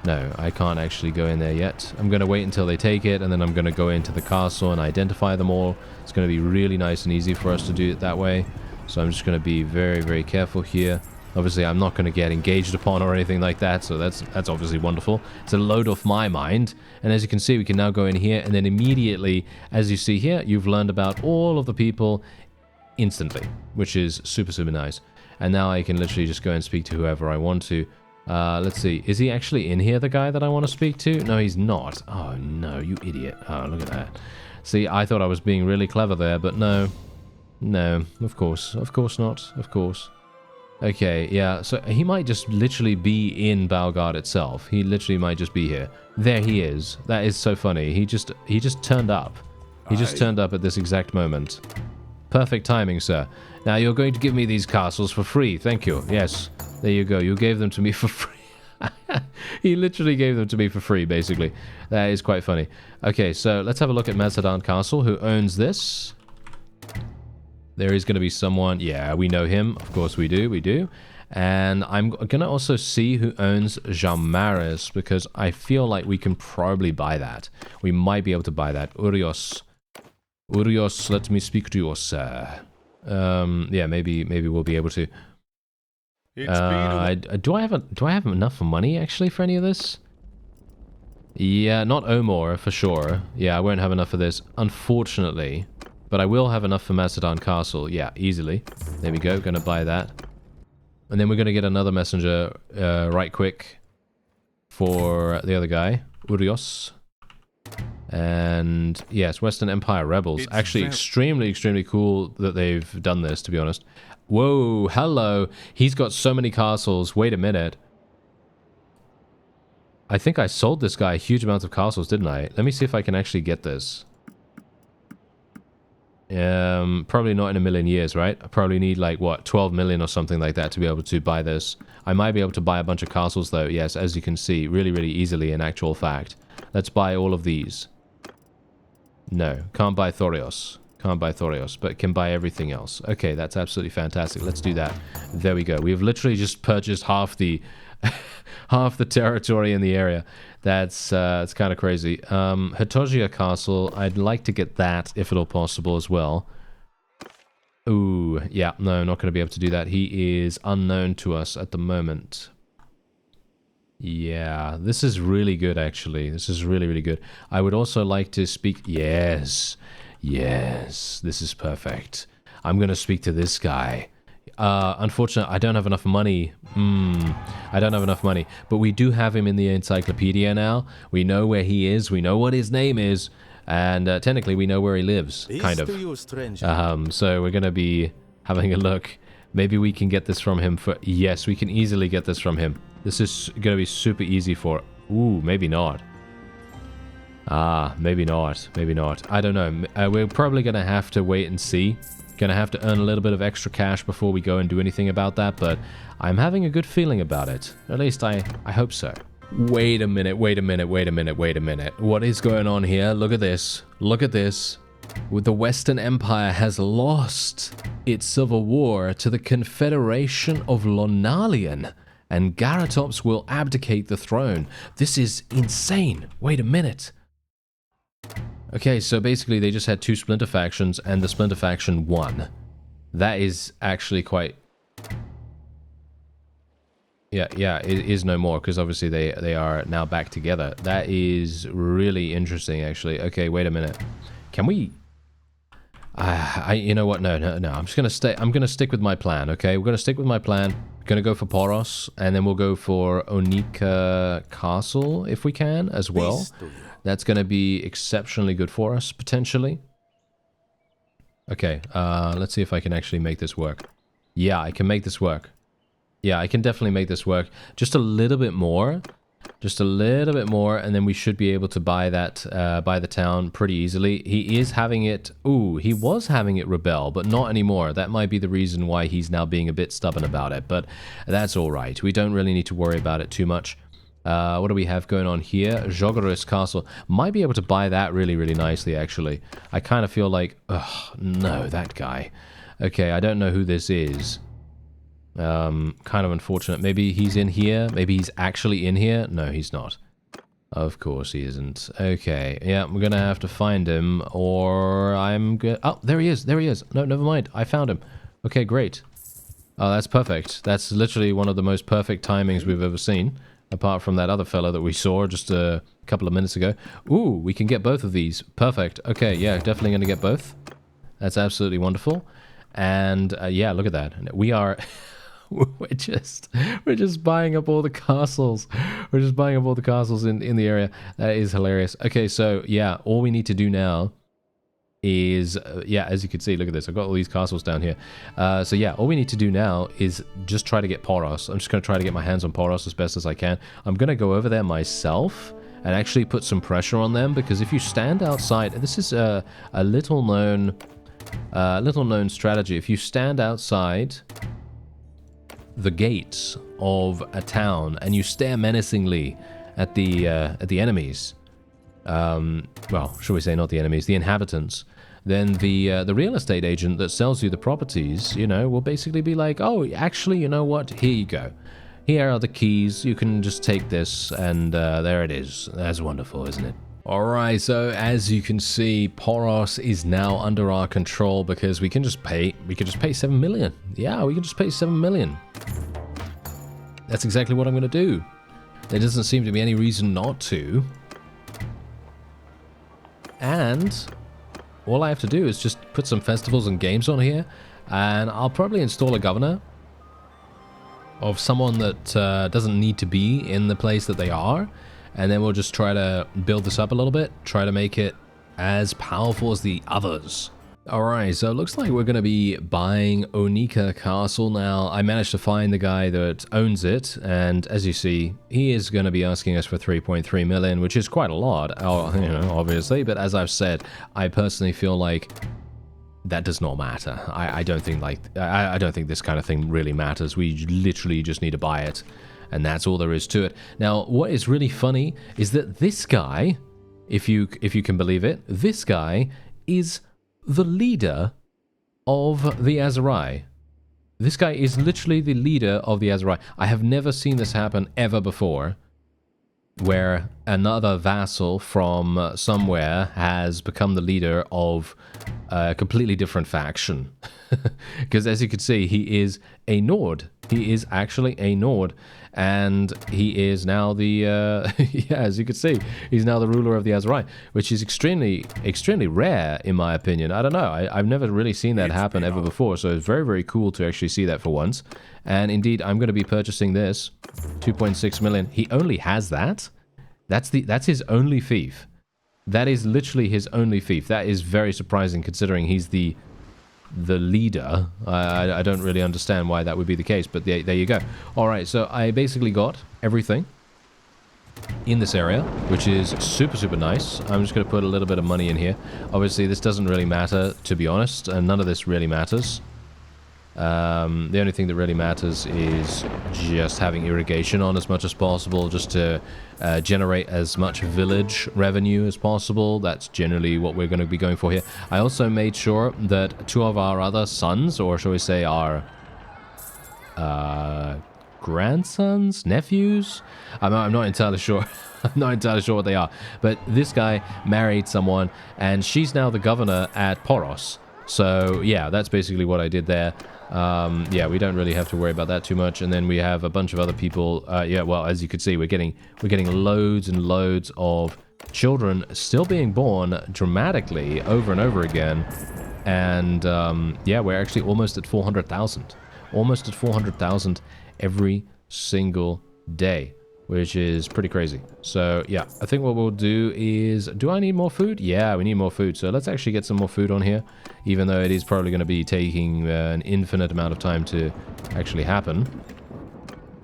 No, I can't actually go in there yet. I'm going to wait until they take it, and then I'm going to go into the castle and identify them all. It's going to be really nice and easy for us to do it that way. So I'm just going to be very, very careful here. Obviously, I'm not going to get engaged upon or anything like that, so that's obviously wonderful. It's a load off my mind. And as you can see, we can now go in here, and then immediately, as you see here, you've learned about all of the people instantly, which is super, super nice. And now I can literally just go and speak to whoever I want to. Let's see. Is he actually in here, the guy that I want to speak to? No, he's not. Oh, no, you idiot. Oh, look at that. See, I thought I was being really clever there, but no. No, of course. Of course not. Of course. Okay, yeah, so he might just literally be in Balgard itself. He literally might just be here. There he is. That is so funny. He just turned up. He just turned up at this exact moment. Perfect timing, sir. Now you're going to give me these castles for free. Thank you. Yes. There you go. You gave them to me for free. He literally gave them to me for free, basically. That is quite funny. Okay, so let's have a look at Mazadaan Castle. Who owns this? There is going to be someone... Yeah, we know him. Of course we do. We do. And I'm going to also see who owns Jamaris, because I feel like we can probably buy that. We might be able to buy that. Urios. Urios, let me speak to you, sir. Yeah, maybe we'll be able to. Do I have enough money actually for any of this? Yeah, not Omor for sure. Yeah, I won't have enough for this, unfortunately. But I will have enough for Macedon Castle. Yeah, easily. There we go. Gonna buy that. And then we're gonna get another messenger right quick for the other guy, Urios. And yes, Western Empire Rebels. It's actually extremely cool that they've done this, to be honest. Whoa, hello. He's got so many castles. Wait a minute. I think I sold this guy huge amounts of castles, didn't I? Let me see if I can actually get this. Probably not in a million years, right? I probably need like, what, 12 million or something like that to be able to buy this. I might be able to buy a bunch of castles though, yes, as you can see, really easily in actual fact. Let's buy all of these. No, can't buy Thorios. Can't buy Thorios, but can buy everything else. Okay, that's absolutely fantastic. Let's do that. There we go. We've literally just purchased half the half the territory in the area. That's it's kind of crazy. Hatogia Castle, I'd like to get that if at all possible as well. Ooh, yeah, no, not going to be able to do that. He is unknown to us at the moment. Yeah, this is really good, actually. This is really good. I would also like to speak... Yes, this is perfect. I'm going to speak to this guy. Unfortunately, I don't have enough money. I don't have enough money. But we do have him in the encyclopedia now. We know where he is. We know what his name is. And technically, we know where he lives, kind of. So we're going to be having a look. Maybe we can get this from him for... Yes, we can easily get this from him. This is going to be super easy for... Ooh, maybe not. Maybe not. Maybe not. I don't know. We're probably going to have to wait and see. Going to have to earn a little bit of extra cash before we go and do anything about that, but I'm having a good feeling about it. At least I hope so. Wait a minute. What is going on here? Look at this. Look at this. The Western Empire has lost its civil war to the Confederation of Lonalian, and Garatops will abdicate the throne. This is insane. Wait a minute. Okay, so basically they just had two splinter factions, and the splinter faction won. That is actually quite... Yeah, it is no more, because obviously they are now back together. That is really interesting, actually. Okay, wait a minute. Can we... you know what? No. I'm just gonna stay. I'm gonna stick with my plan. Okay, we're gonna stick with my plan. Gonna go for Poros, and then we'll go for Onika Castle if we can as well. That's gonna be exceptionally good for us potentially. Okay, let's see if I can actually make this work. Yeah, I can make this work. Yeah, I can definitely make this work. Just a little bit more. Just a little bit more, and then we should be able to buy that, buy the town pretty easily. He is having it... Ooh, he was having it rebel, but not anymore. That might be the reason why he's now being a bit stubborn about it, but that's alright. We don't really need to worry about it too much. What do we have going on here? Jogorus Castle. Might be able to buy that really, really nicely, actually. I kind of feel like... Ugh, no, that guy. Okay, I don't know who this is. Kind of unfortunate. Maybe he's in here. Maybe he's actually in here. No, he's not. Of course he isn't. Okay, yeah, we're gonna have to find him, or I'm good. Oh, there he is. There he is. No, never mind. I found him. Okay, great. Oh, that's perfect. That's literally one of the most perfect timings we've ever seen, apart from that other fella that we saw just a couple of minutes ago. Ooh, we can get both of these. Perfect. Okay, yeah, definitely gonna get both. That's absolutely wonderful. And yeah, look at that. We are... we're just buying up all the castles. We're just buying up all the castles in the area. That is hilarious. Okay, so yeah, all we need to do now is yeah, as you can see, look at this. I've got all these castles down here. So yeah, all we need to do now is just try to get Poros. I'm just going to try to get my hands on Poros as best as I can. I'm going to go over there myself and actually put some pressure on them, because if you stand outside, this is a little known strategy. If you stand outside the gates of a town and you stare menacingly at the enemies, well, shall we say not the enemies, the inhabitants, then the real estate agent that sells you the properties, you know, will basically be like, oh, actually, you know what, here you go, here are the keys, you can just take this, and there it is. That's wonderful, isn't it? Alright, so as you can see, Poros is now under our control, because we can just pay 7 million. Yeah, we can just pay 7 million. That's exactly what I'm going to do. There doesn't seem to be any reason not to. And all I have to do is just put some festivals and games on here, and I'll probably install a governor of someone that doesn't need to be in the place that they are. And then we'll just try to build this up a little bit, try to make it as powerful as the others. Alright, so it looks like we're going to be buying Onika Castle now. I managed to find the guy that owns it, and as you see, he is going to be asking us for 3.3 million, which is quite a lot, you know, obviously, but as I've said, I personally feel like that does not matter. I don't think I don't think this kind of thing really matters. We literally just need to buy it. And that's all there is to it. Now, what is really funny is that this guy, if you can believe it, this guy is the leader of the Aserai. This guy is literally the leader of the Aserai. I have never seen this happen ever before, where another vassal from somewhere has become the leader of a completely different faction. Because as you can see, he is a Nord. He is actually a Nord, and he is now the yeah, as you can see, he's now the ruler of the Aserai, which is extremely rare in my opinion. I don't know, I've never really seen that happen ever before, so it's very, very cool to actually see that for once. And indeed, I'm going to be purchasing this 2.6 million. He only has that. That's his only fief. That is literally his only fief. That is very surprising considering he's the leader. I don't really understand why that would be the case, but there you go. Alright, so I basically got everything in this area, which is super, super nice. I'm just going to put a little bit of money in here. Obviously, this doesn't really matter, to be honest, and none of this really matters. The only thing that really matters is just having irrigation on as much as possible, just to generate as much village revenue as possible. That's generally what we're going to be going for here. I also made sure that 2 of our other sons, or shall we say our grandsons, nephews? I'm not entirely sure. I'm not entirely sure what they are. But this guy married someone, and she's now the governor at Poros. So yeah, that's basically what I did there. Yeah, we don't really have to worry about that too much. And then we have a bunch of other people. Yeah, well, as you can see, we're getting loads and loads of children still being born dramatically over and over again. And yeah, we're actually almost at 400,000. Almost at 400,000 every single day, which is pretty crazy. So yeah, I think what we'll do is, do I need more food? Yeah, we need more food. So let's actually get some more food on here, even though it is probably going to be taking an infinite amount of time to actually happen.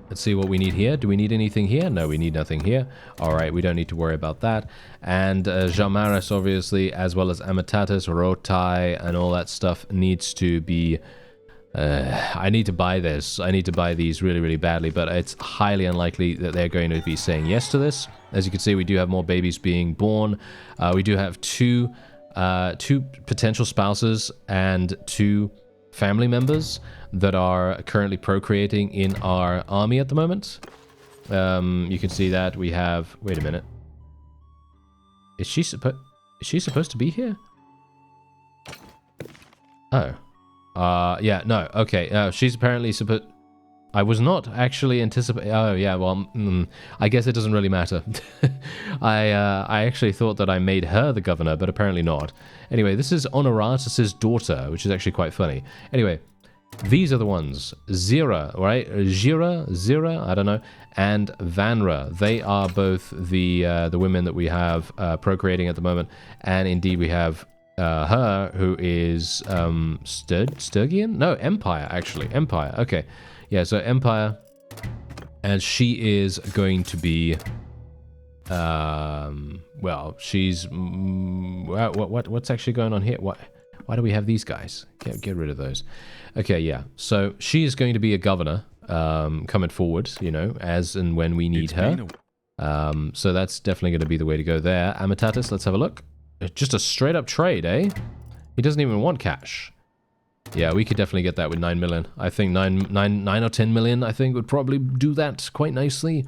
Let's see what we need here. Do we need anything here? No, we need nothing here. All right, we don't need to worry about that. And Jamaris, obviously, as well as Amatatus, Rotai, and all that stuff needs to be... I need to buy this. I need to buy these really, really badly, but it's highly unlikely that they're going to be saying yes to this. As you can see, we do have more babies being born. We do have two potential spouses and 2 family members that are currently procreating in our army at the moment. You can see that we have... Wait a minute. Is she supposed to be here? Oh. Yeah, no, okay. She's apparently supposed... I was not actually anticipating... Oh, yeah, well, I guess it doesn't really matter. I actually thought that I made her the governor, but apparently not. Anyway, this is Honoratus' daughter, which is actually quite funny. Anyway, these are the ones. Zira, right? Zira, I don't know, and Vanra. They are both the women that we have procreating at the moment, and indeed we have... her, who is Sturgian? No, Empire, actually. Empire, okay. Yeah, so Empire, and she is going to be well, she's what's actually going on here? Why do we have these guys? Get rid of those. Okay, yeah. So she is going to be a governor coming forward, you know, as and when we need her. So that's definitely going to be the way to go there. Amatatus, let's have a look. Just a straight up trade, eh? He doesn't even want cash. Yeah, we could definitely get that with 9 million. I think 9 or 10 million, I think, would probably do that quite nicely.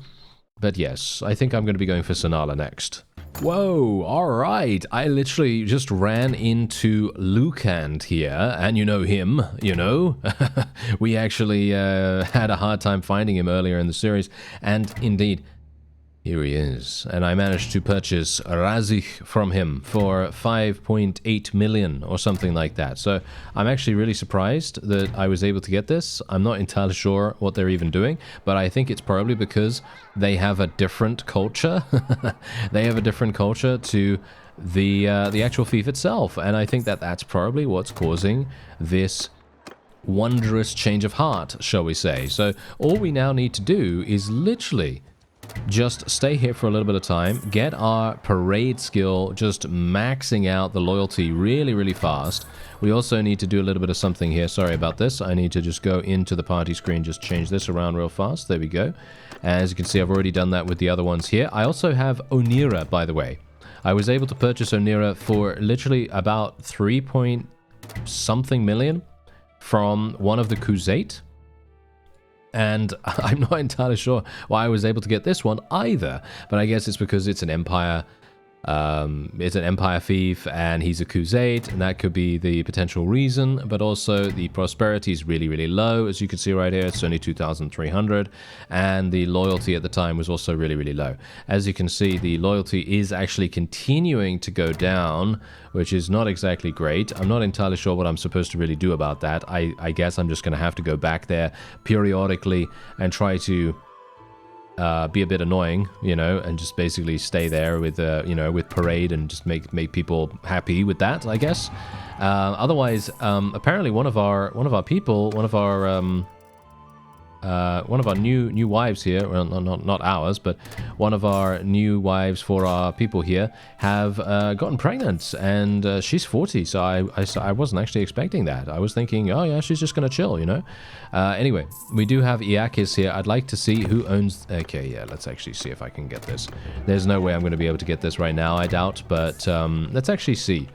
But yes, I think I'm going to be going for Sonala next. Whoa, alright. I literally just ran into Lucand here, and you know him, you know? We actually had a hard time finding him earlier in the series, and indeed... here he is, and I managed to purchase Razich from him for 5.8 million or something like that. So I'm actually really surprised that I was able to get this. I'm not entirely sure what they're even doing, but I think it's probably because they have a different culture. They have a different culture to the actual fief itself, and I think that that's probably what's causing this wondrous change of heart, shall we say. So all we now need to do is literally... just stay here for a little bit of time, get our parade skill just maxing out the loyalty really, really fast. We also need to do a little bit of something here. Sorry about this. I need to just go into the party screen, just change this around real fast. There we go. As you can see, I've already done that with the other ones here. I also have Onira, by the way. I was able to purchase Onira for literally about 3-point-something million from one of the Crusade. And I'm not entirely sure why I was able to get this one either. But I guess it's because it's an Empire fief, and he's a Crusade, and that could be the potential reason. But also the prosperity is really, really low. As you can see right here, it's only 2,300. And the loyalty at the time was also really, really low. As you can see, the loyalty is actually continuing to go down, which is not exactly great. I'm not entirely sure what I'm supposed to really do about that. I guess I'm just going to have to go back there periodically and try to be a bit annoying, you know, and just basically stay there with, you know, with parade and just make people happy with that, I guess. Otherwise, apparently one of our new wives here, well, not ours, but one of our new wives for our people here have gotten pregnant, and she's 40, so I wasn't actually expecting that. I was thinking, oh yeah, she's just gonna chill, you know. Anyway, we do have Iakis here. I'd like to see who owns... Okay, yeah, let's actually see if I can get this. There's no way I'm going to be able to get this right now, I doubt, but let's actually see.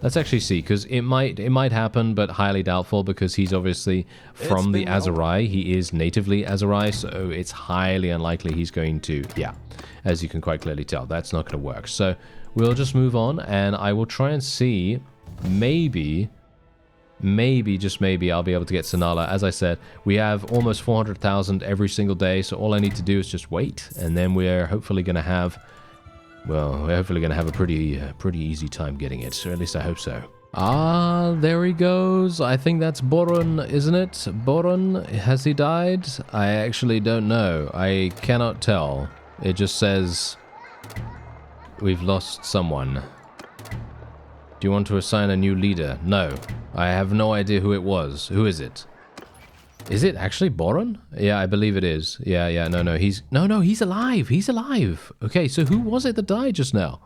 Let's actually see, because it might happen, but highly doubtful, because he's obviously from the Azerai. He is natively Azerai, so it's highly unlikely he's going to... Yeah, as you can quite clearly tell, that's not going to work. So we'll just move on, and I will try and see maybe maybe, just maybe, I'll be able to get Sanala. As I said, we have almost 400,000 every single day, so all I need to do is just wait, and then we're hopefully going to have, well, we're hopefully going to have a pretty easy time getting it, or at least I hope so. Ah, there he goes. I think that's Boron, isn't it? Boron, has he died? I actually don't know. I cannot tell. It just says we've lost someone. Do you want to assign a new leader? No. I have no idea who it was. Who is it? Is it actually Boron? Yeah, I believe it is. Yeah, no, he's alive. He's alive. Okay, so who was it that died just now?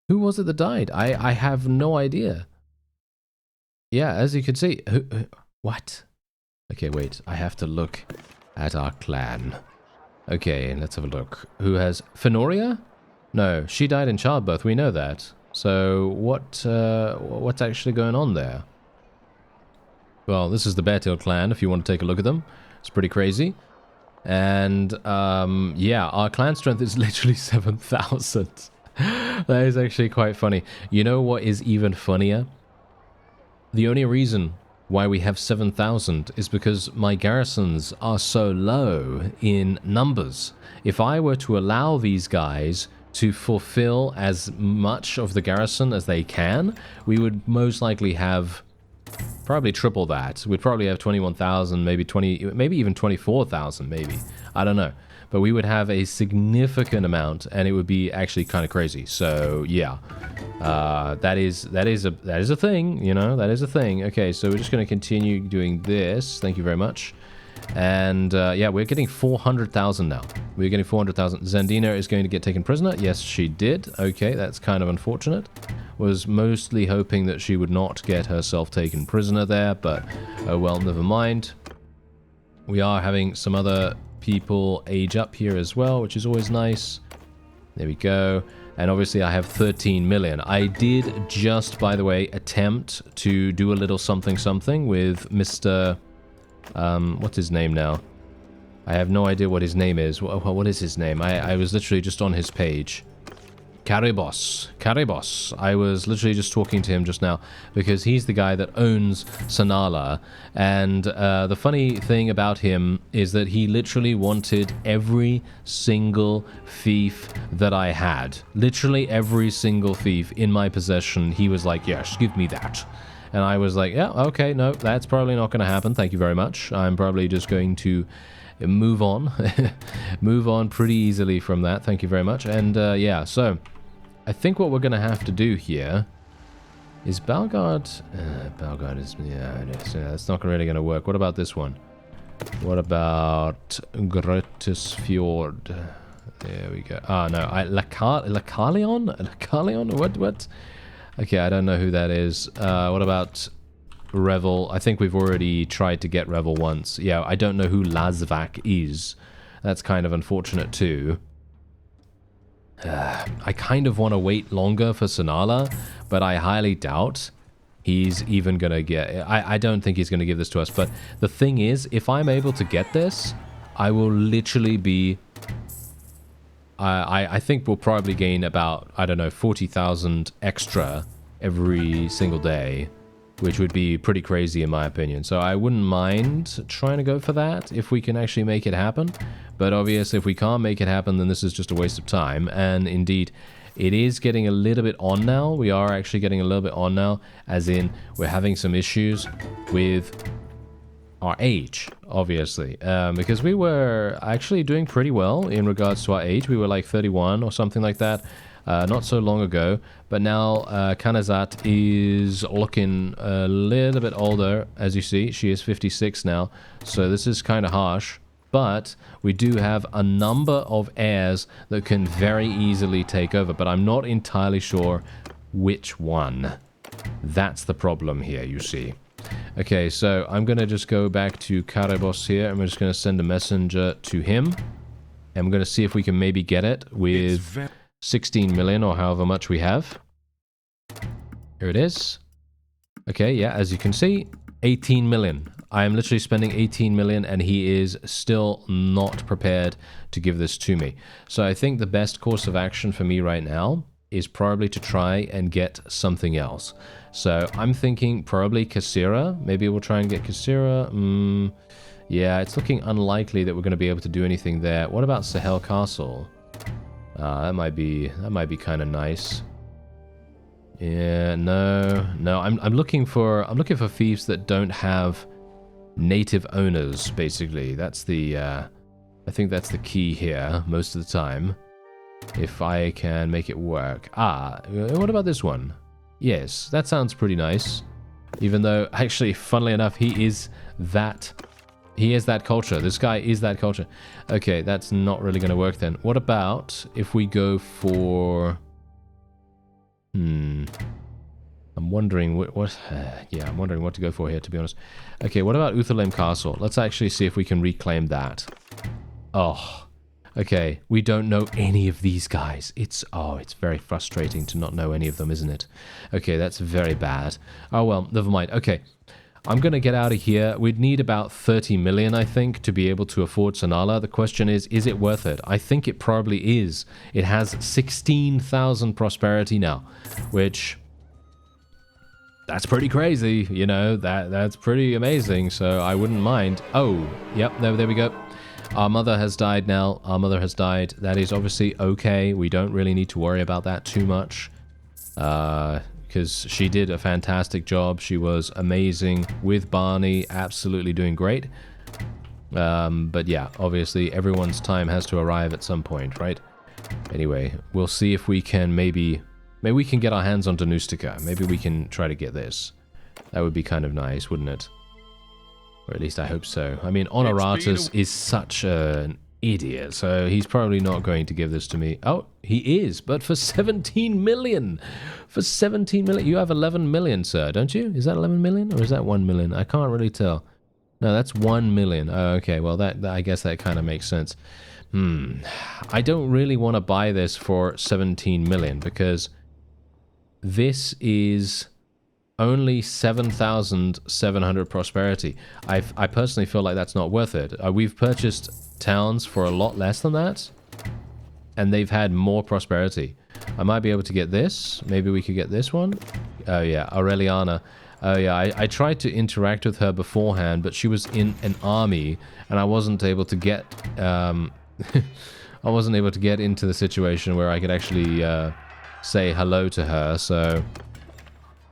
Who was it that died? I have no idea. Yeah, as you can see. What? Okay, wait. I have to look at our clan. Okay, let's have a look. Who has... Fenoria? No, she died in childbirth. We know that. So, what's actually going on there? Well, this is the Beartail clan, if you want to take a look at them. It's pretty crazy. And, yeah, our clan strength is literally 7,000. That is actually quite funny. You know what is even funnier? The only reason why we have 7,000 is because my garrisons are so low in numbers. If I were to allow these guys to fulfill as much of the garrison as they can, we would most likely have probably triple that. We'd probably have 21,000, maybe even 24,000, maybe. I don't know. But we would have a significant amount, and it would be actually kind of crazy. So yeah, that is a thing. You know, that is a thing. Okay, so we're just going to continue doing this. Thank you very much. And yeah, we're getting 400,000 now. We're getting 400,000. Zandina is going to get taken prisoner. Yes, she did. Okay, that's kind of unfortunate. Was mostly hoping that she would not get herself taken prisoner there, but oh well, never mind. We are having some other people age up here as well, which is always nice. There we go. And obviously I have 13 million. I did just, by the way, attempt to do a little something with Mr... what's his name now? I have no idea what his name is. What is his name? I was literally just on his page. Caribos. I was literally just talking to him just now because he's the guy that owns Sanala. And the funny thing about him is that he literally wanted every single fief that I had. Literally every single fief in my possession. He was like, yes, give me that. And I was like, yeah, okay, no, that's probably not going to happen. Thank you very much. I'm probably just going to move on. Move on pretty easily from that. Thank you very much. And yeah, so I think what we're going to have to do here is Balgard. Balgard is, yeah, it's not really going to work. What about this one? What about Grotus Fjord? There we go. Ah, no, Lacalion? What? Okay, I don't know who that is. What about Revel? I think we've already tried to get Revel once. Yeah, I don't know who Lazvak is. That's kind of unfortunate too. I kind of want to wait longer for Sanala, but I highly doubt he's even going to get... I don't think he's going to give this to us, but the thing is, if I'm able to get this, I will literally be... I think we'll probably gain about, I don't know, 40,000 extra every single day, which would be pretty crazy in my opinion. So I wouldn't mind trying to go for that if we can actually make it happen. But obviously if we can't make it happen, then this is just a waste of time. And indeed, it is getting a little bit on now. We are actually getting a little bit on now, as in we're having some issues with our age, obviously, because we were actually doing pretty well in regards to our age. We were like 31 or something like that not so long ago, but now Kanazat is looking a little bit older. As you see, she is 56 now, so this is kind of harsh, but we do have a number of heirs that can very easily take over, but I'm not entirely sure which one. That's the problem here, you see. Okay, so I'm going to just go back to Karabos here. I'm just going to send a messenger to him. And I'm going to see if we can maybe get it with 16 million or however much we have. Here it is. Okay, yeah, as you can see, 18 million. I am literally spending 18 million and he is still not prepared to give this to me. So I think the best course of action for me right now is probably to try and get something else. So I'm thinking probably Kasira. Maybe we'll try and get Kasira. Yeah, it's looking unlikely that we're going to be able to do anything there. What about Sahel Castle? That might be kind of nice. Yeah, no. I'm looking for fiefs that don't have native owners. Basically, that's the. I think that's the key here most of the time. If I can make it work. What about this one? Yes, that sounds pretty nice. Even though, actually, funnily enough, he is that culture. This guy is that culture. Okay, that's not really going to work then. What about if we go for... I'm wondering what yeah, I'm wondering what to go for here, to be honest. Okay, what about Uthalem Castle? Let's actually see if we can reclaim that. Oh, okay. We don't know any of these guys. It's very frustrating to not know any of them, isn't it? Okay, that's very bad. Oh, well, never mind. Okay, I'm going to get out of here. We'd need about 30 million, I think, to be able to afford Sanala. The question is it worth it? I think it probably is. It has 16,000 prosperity now, which... That's pretty crazy, you know, that's pretty amazing, so I wouldn't mind. Oh, yep, there we go. Our mother has died now. Our mother has died. That is obviously okay. We don't really need to worry about that too much. Because she did a fantastic job. She was amazing with Barney. Absolutely doing great. But yeah, obviously everyone's time has to arrive at some point, right? Anyway, we'll see if we can maybe we can get our hands on Danustica. Maybe we can try to get this. That would be kind of nice, wouldn't it? Or at least I hope so. I mean, Honoratus is such an idiot, so he's probably not going to give this to me. Oh, he is, but for 17 million! For 17 million! You have 11 million, sir, don't you? Is that 11 million, or is that 1 million? I can't really tell. No, that's 1 million. Oh, okay, well, that I guess that kind of makes sense. I don't really want to buy this for 17 million, because this is... only 7,700 prosperity. I personally feel like that's not worth it. We've purchased towns for a lot less than that, and they've had more prosperity. I might be able to get this. Maybe we could get this one. Oh yeah, Aureliana. Oh yeah, I tried to interact with her beforehand, but she was in an army, and I wasn't able to get... I wasn't able to get into the situation where I could actually say hello to her, so...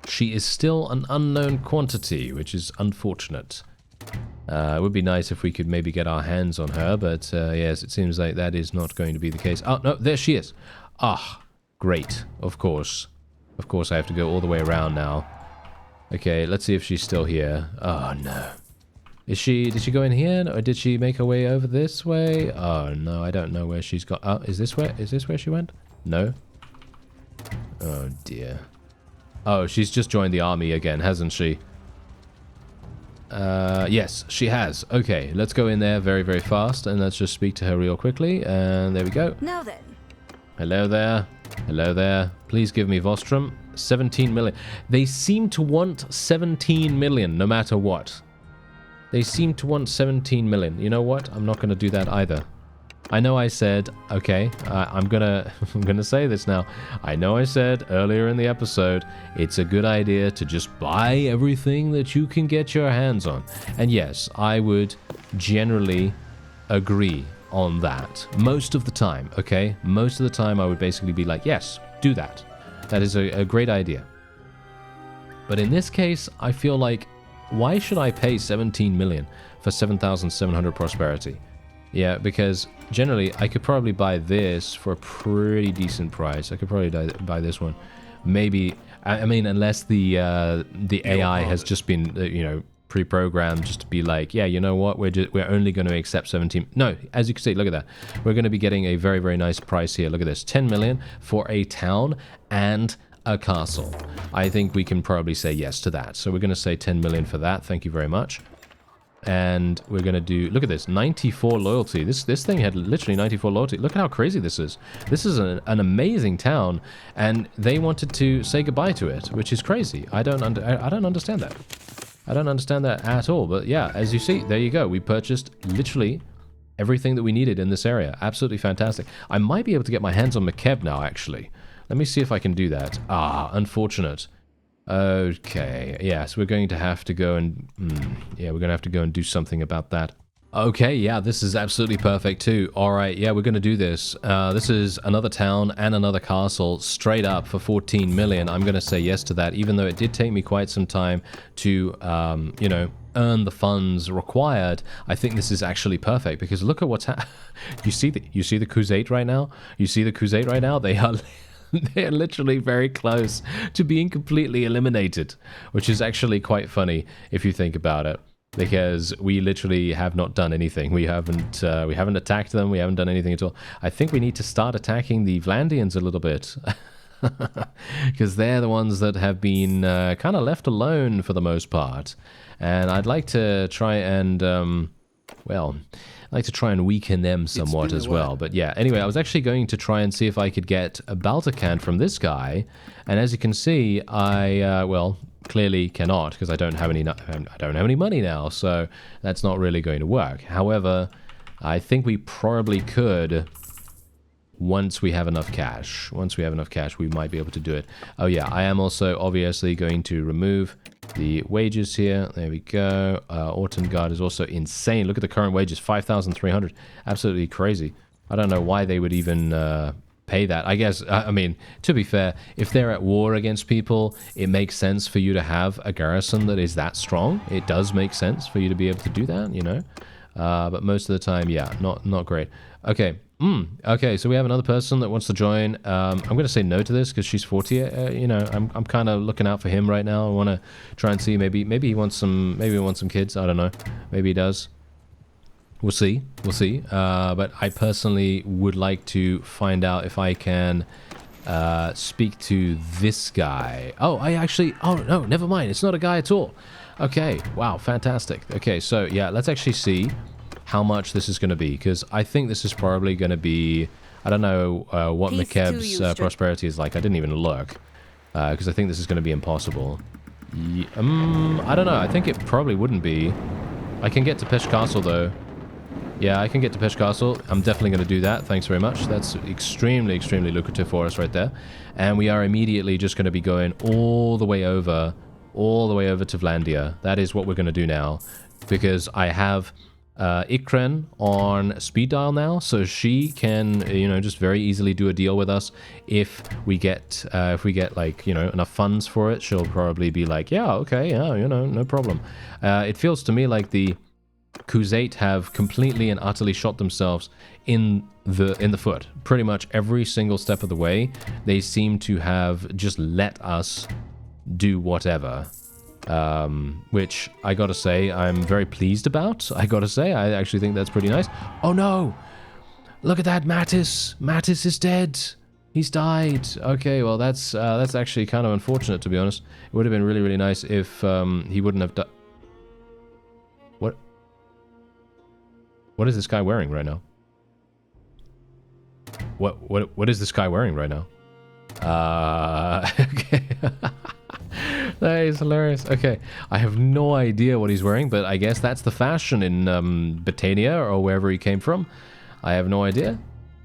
She is still an unknown quantity, which is unfortunate. It would be nice if we could maybe get our hands on her, but yes, it seems like that is not going to be the case. Oh, no, there she is. Ah, great. Of course. Of course, I have to go all the way around now. Okay, let's see if she's still here. Oh, no. Did she go in here, or did she make her way over this way? Oh, no, I don't know where she's got... Oh, is this where she went? No? Oh, dear. Oh, she's just joined the army again, hasn't she? Yes, she has. Okay, let's go in there very, very fast, and let's just speak to her real quickly, and there we go. Now then. Hello there. Hello there. Please give me Vostrum. 17 million. They seem to want 17 million, no matter what. They seem to want 17 million. You know what? I'm not going to do that either. I know I said, okay, I'm gonna say this now. I know I said earlier in the episode, it's a good idea to just buy everything that you can get your hands on. And yes, I would generally agree on that. Most of the time, okay? Most of the time I would basically be like, yes, do that. That is a great idea. But in this case, I feel like, why should I pay 17 million for 7,700 prosperity? Yeah, because generally I could probably buy this for a pretty decent price. I could probably buy this one. Maybe, I mean, unless the AI has just been, you know, pre-programmed just to be like, yeah, you know what, we're only going to accept 17. No, as you can see, look at that. We're going to be getting a very, very nice price here. Look at this, 10 million for a town and a castle. I think we can probably say yes to that. So we're going to say 10 million for that. Thank you very much. And we're going to do, look at this, 94 loyalty. This thing had literally 94 loyalty. Look at how crazy this is. This is an amazing town, and they wanted to say goodbye to it, which is crazy. I don't understand that. I don't understand that at all. But yeah, as you see, there you go. We purchased literally everything that we needed in this area. Absolutely fantastic. I might be able to get my hands on McKeb now, actually. Let me see if I can do that. Ah, unfortunate. Okay, yeah, so we're going to have to go and... yeah, we're going to have to go and do something about that. Okay, yeah, this is absolutely perfect too. Alright, yeah, we're going to do this. This is another town and another castle straight up for 14 million. I'm going to say yes to that, even though it did take me quite some time to, you know, earn the funds required. I think this is actually perfect because look at what's you see the Crusade right now? You see the Crusade right now? They are... They're literally very close to being completely eliminated, which is actually quite funny if you think about it, because we literally have not done anything. We haven't attacked them. We haven't done anything at all. I think we need to start attacking the Vlandians a little bit, because they're the ones that have been kind of left alone for the most part. And I'd like to try and, well... I like to try and weaken them somewhat as well. But yeah, anyway, I was actually going to try and see if I could get a Baltacan from this guy. And as you can see, I, well, clearly cannot because I don't have any money now. So that's not really going to work. However, I think we probably could once we have enough cash. Once we have enough cash, we might be able to do it. Oh yeah, I am also obviously going to remove the wages here. There we go. Orton Guard is also insane. Look at the current wages, 5,300. Absolutely crazy. I don't know why they would even pay that. I guess, I mean, to be fair, if they're at war against people, it makes sense for you to have a garrison that is that strong. It does make sense for you to be able to do that, you know. But most of the time, yeah, not great. Okay. Okay, so we have another person that wants to join. I'm going to say no to this because she's 40. You know, I'm kind of looking out for him right now. I want to try and see maybe he wants some kids. I don't know. Maybe he does. We'll see. We'll see. But I personally would like to find out if I can speak to this guy. Oh, oh no, never mind. It's not a guy at all. Okay. Wow, fantastic. Okay, so yeah, let's actually see how much this is going to be, because I think this is probably going to be, I don't know what McKeb's prosperity is like. I didn't even look, because I think this is going to be impossible. I don't know. I think it probably wouldn't be. I can get to Pesh Castle, though. Yeah, I can get to Pesh Castle. I'm definitely going to do that. Thanks very much. That's extremely, extremely lucrative for us right there. And we are immediately just going to be going all the way over to Vlandia. That is what we're going to do now, because I have... Ikren on speed dial now, so she can, you know, just very easily do a deal with us. If we get like, you know, enough funds for it, she'll probably be like, yeah, okay, yeah, you know, no problem. It feels to me like the Khuzait have completely and utterly shot themselves in the foot. Pretty much every single step of the way, they seem to have just let us do whatever. Which I gotta say I'm very pleased about. I gotta say, I actually think that's pretty nice. Oh no! Look at that, Mattis! Mattis is dead! He's died! Okay, well that's actually kind of unfortunate, to be honest. It would have been really, really nice if he wouldn't have died. What? What is this guy wearing right now? What is this guy wearing right now? Okay. That is hilarious. Okay, I have no idea what he's wearing, but I guess that's the fashion in Britania or wherever he came from. I have no idea.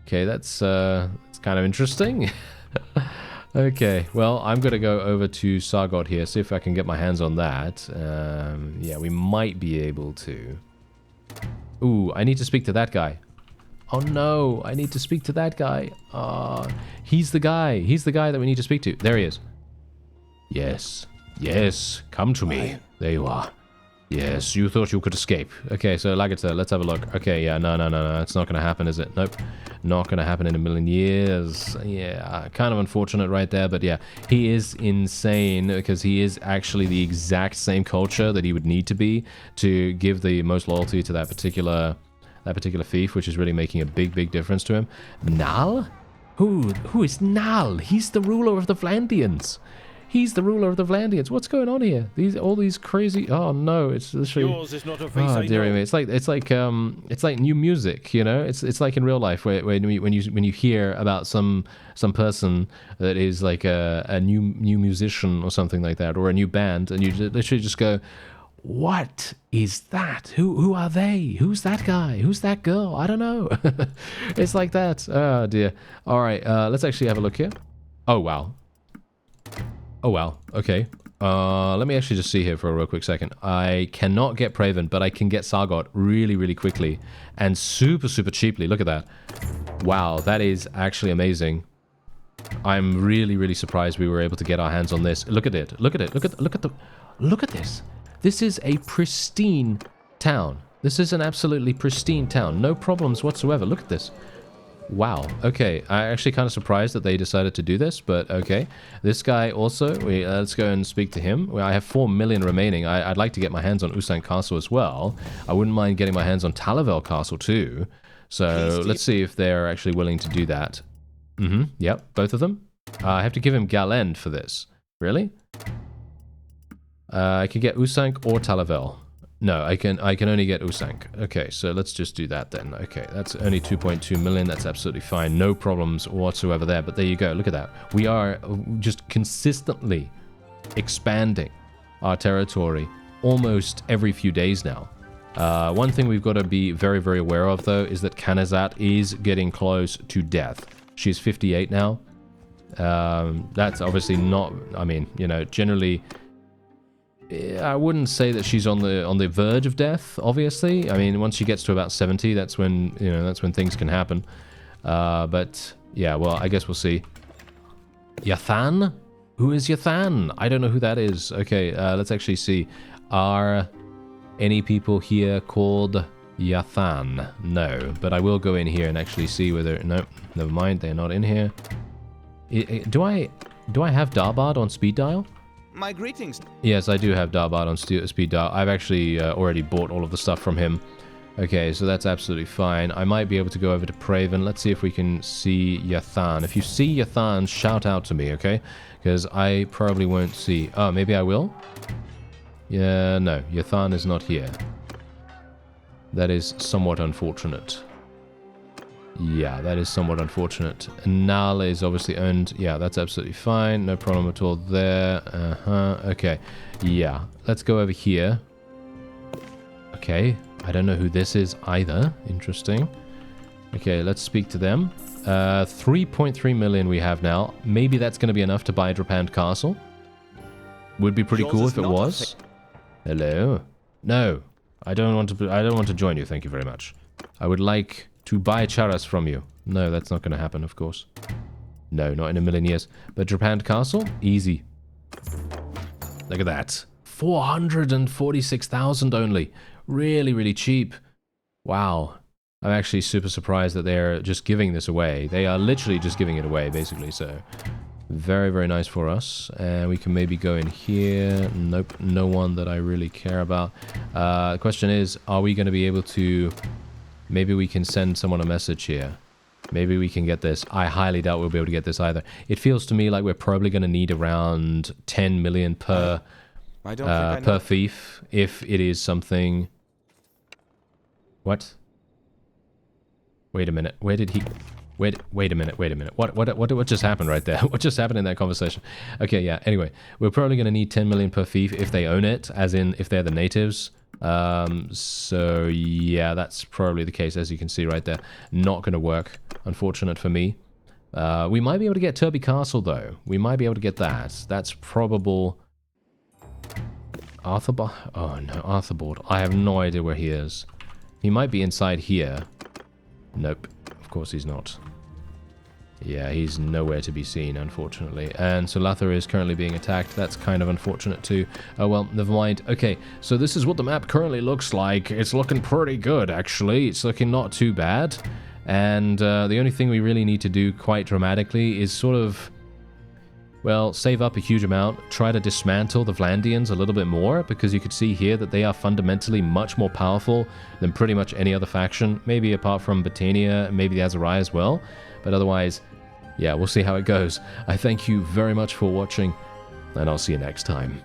Okay, that's kind of interesting. Okay, well, I'm gonna go over to Sargot here, see if I can get my hands on that. Yeah, we might be able to. Ooh, I need to speak to that guy. Oh no, I need to speak to that guy. He's the guy. He's the guy that we need to speak to. There he is. Yes. Yes. Come to me. There you are. Yes, you thought you could escape. Okay, so Lagater, let's have a look. Okay, yeah, no. It's not going to happen, is it? Nope. Not going to happen in a million years. Yeah, kind of unfortunate right there, but yeah. He is insane because he is actually the exact same culture that he would need to be to give the most loyalty to that particular fief, which is really making a big difference to him. Nal? Who is Nal? He's the ruler of the Vlandians. He's the ruler of the Vlandians. What's going on here? All these crazy. Oh no! It's literally. Yours is not a face. Oh dear me! It's like new music. You know, it's like in real life where when you hear about some person that is like a new musician or something like that, or a new band, and you literally just go, what is that? Who are they? Who's that guy? Who's that girl? I don't know. It's like that. Oh dear. All right. Let's actually have a look here. Oh, wow. Oh, wow. Okay. Let me actually just see here for a real quick second. I cannot get Praven, but I can get Sargot really, really quickly. And super, super cheaply. Look at that. Wow, that is actually amazing. I'm really, really surprised we were able to get our hands on this. Look at it. Look at it. Look at this. This is a pristine town. This is an absolutely pristine town. No problems whatsoever. Look at this. Wow. Okay. I'm actually kind of surprised that they decided to do this, but okay. This guy also, let's go and speak to him. I have 4 million remaining. I'd like to get my hands on Usan Castle as well. I wouldn't mind getting my hands on Talavel Castle too. So let's see if they're actually willing to do that. Yep, both of them. I have to give him Galend for this. Really? I can get Usank or Talavel. No, I can only get Usank. Okay, so let's just do that then. Okay, that's only 2.2 million. That's absolutely fine. No problems whatsoever there. But there you go. Look at that. We are just consistently expanding our territory almost every few days now. One thing we've got to be very, very aware of, though, is that Kanazat is getting close to death. She's 58 now. That's obviously not... I mean, you know, generally... I wouldn't say that she's on the verge of death, obviously. I mean, once she gets to about 70, that's when, you know, that's when things can happen. But, yeah, well, I guess we'll see. Yathan? Who is Yathan? I don't know who that is. Okay, let's actually see. Are any people here called Yathan? No, but I will go in here and actually see whether... No, never mind, they're not in here. Do I have Darbard on speed dial? My greetings. Yes, I do have Darbard on speed dial. I've actually already bought all of the stuff from him. Okay, so that's absolutely fine. I might be able to go over to Praven. Let's see if we can see Yathan. If you see Yathan, shout out to me, okay? Because I probably won't see... Oh, maybe I will? Yeah, no. Yathan is not here. That is somewhat unfortunate. Yeah, that is somewhat unfortunate. Nal is obviously owned. Yeah, that's absolutely fine. No problem at all there. Okay. Yeah. Let's go over here. Okay. I don't know who this is either. Interesting. Okay, let's speak to them. 3.3 million we have now. Maybe that's going to be enough to buy Drapand Castle. Would be pretty cool if it was. Hello. No. I don't want to join you. Thank you very much. I would like to buy Charas from you. No, that's not going to happen, of course. No, not in a million years. But Drapand Castle? Easy. Look at that. 446,000 only. Really, really cheap. Wow. I'm actually super surprised that they're just giving this away. They are literally just giving it away, basically, so... Very, very nice for us. And we can maybe go in here. Nope, no one that I really care about. The question is, are we going to be able to... Maybe we can send someone a message here. Maybe we can get this. I highly doubt we'll be able to get this either. It feels to me like we're probably going to need around 10 million per per fief if it is something... What? Wait a minute. Where did he... Wait a minute. What just happened right there? What just happened in that conversation? Okay, yeah. Anyway, we're probably going to need 10 million per fief if they own it, as in if they're the natives. So yeah, that's probably the case, as you can see right there. Not going to work. Unfortunate for me. We might be able to get Turby Castle, though. We might be able to get that. That's probable... Arthurboard? Oh, no, Arthurboard. I have no idea where he is. He might be inside here. Nope. Of course he's not. Yeah, he's nowhere to be seen, unfortunately. And Solathar is currently being attacked. That's kind of unfortunate too. Oh well, never mind. Okay, so this is what the map currently looks like. It's looking pretty good, actually. It's looking not too bad. And the only thing we really need to do quite dramatically is sort of... Well, save up a huge amount, try to dismantle the Vlandians a little bit more, because you could see here that they are fundamentally much more powerful than pretty much any other faction, maybe apart from Botania, maybe the Azerai as well, but otherwise, yeah, we'll see how it goes. I thank you very much for watching, and I'll see you next time.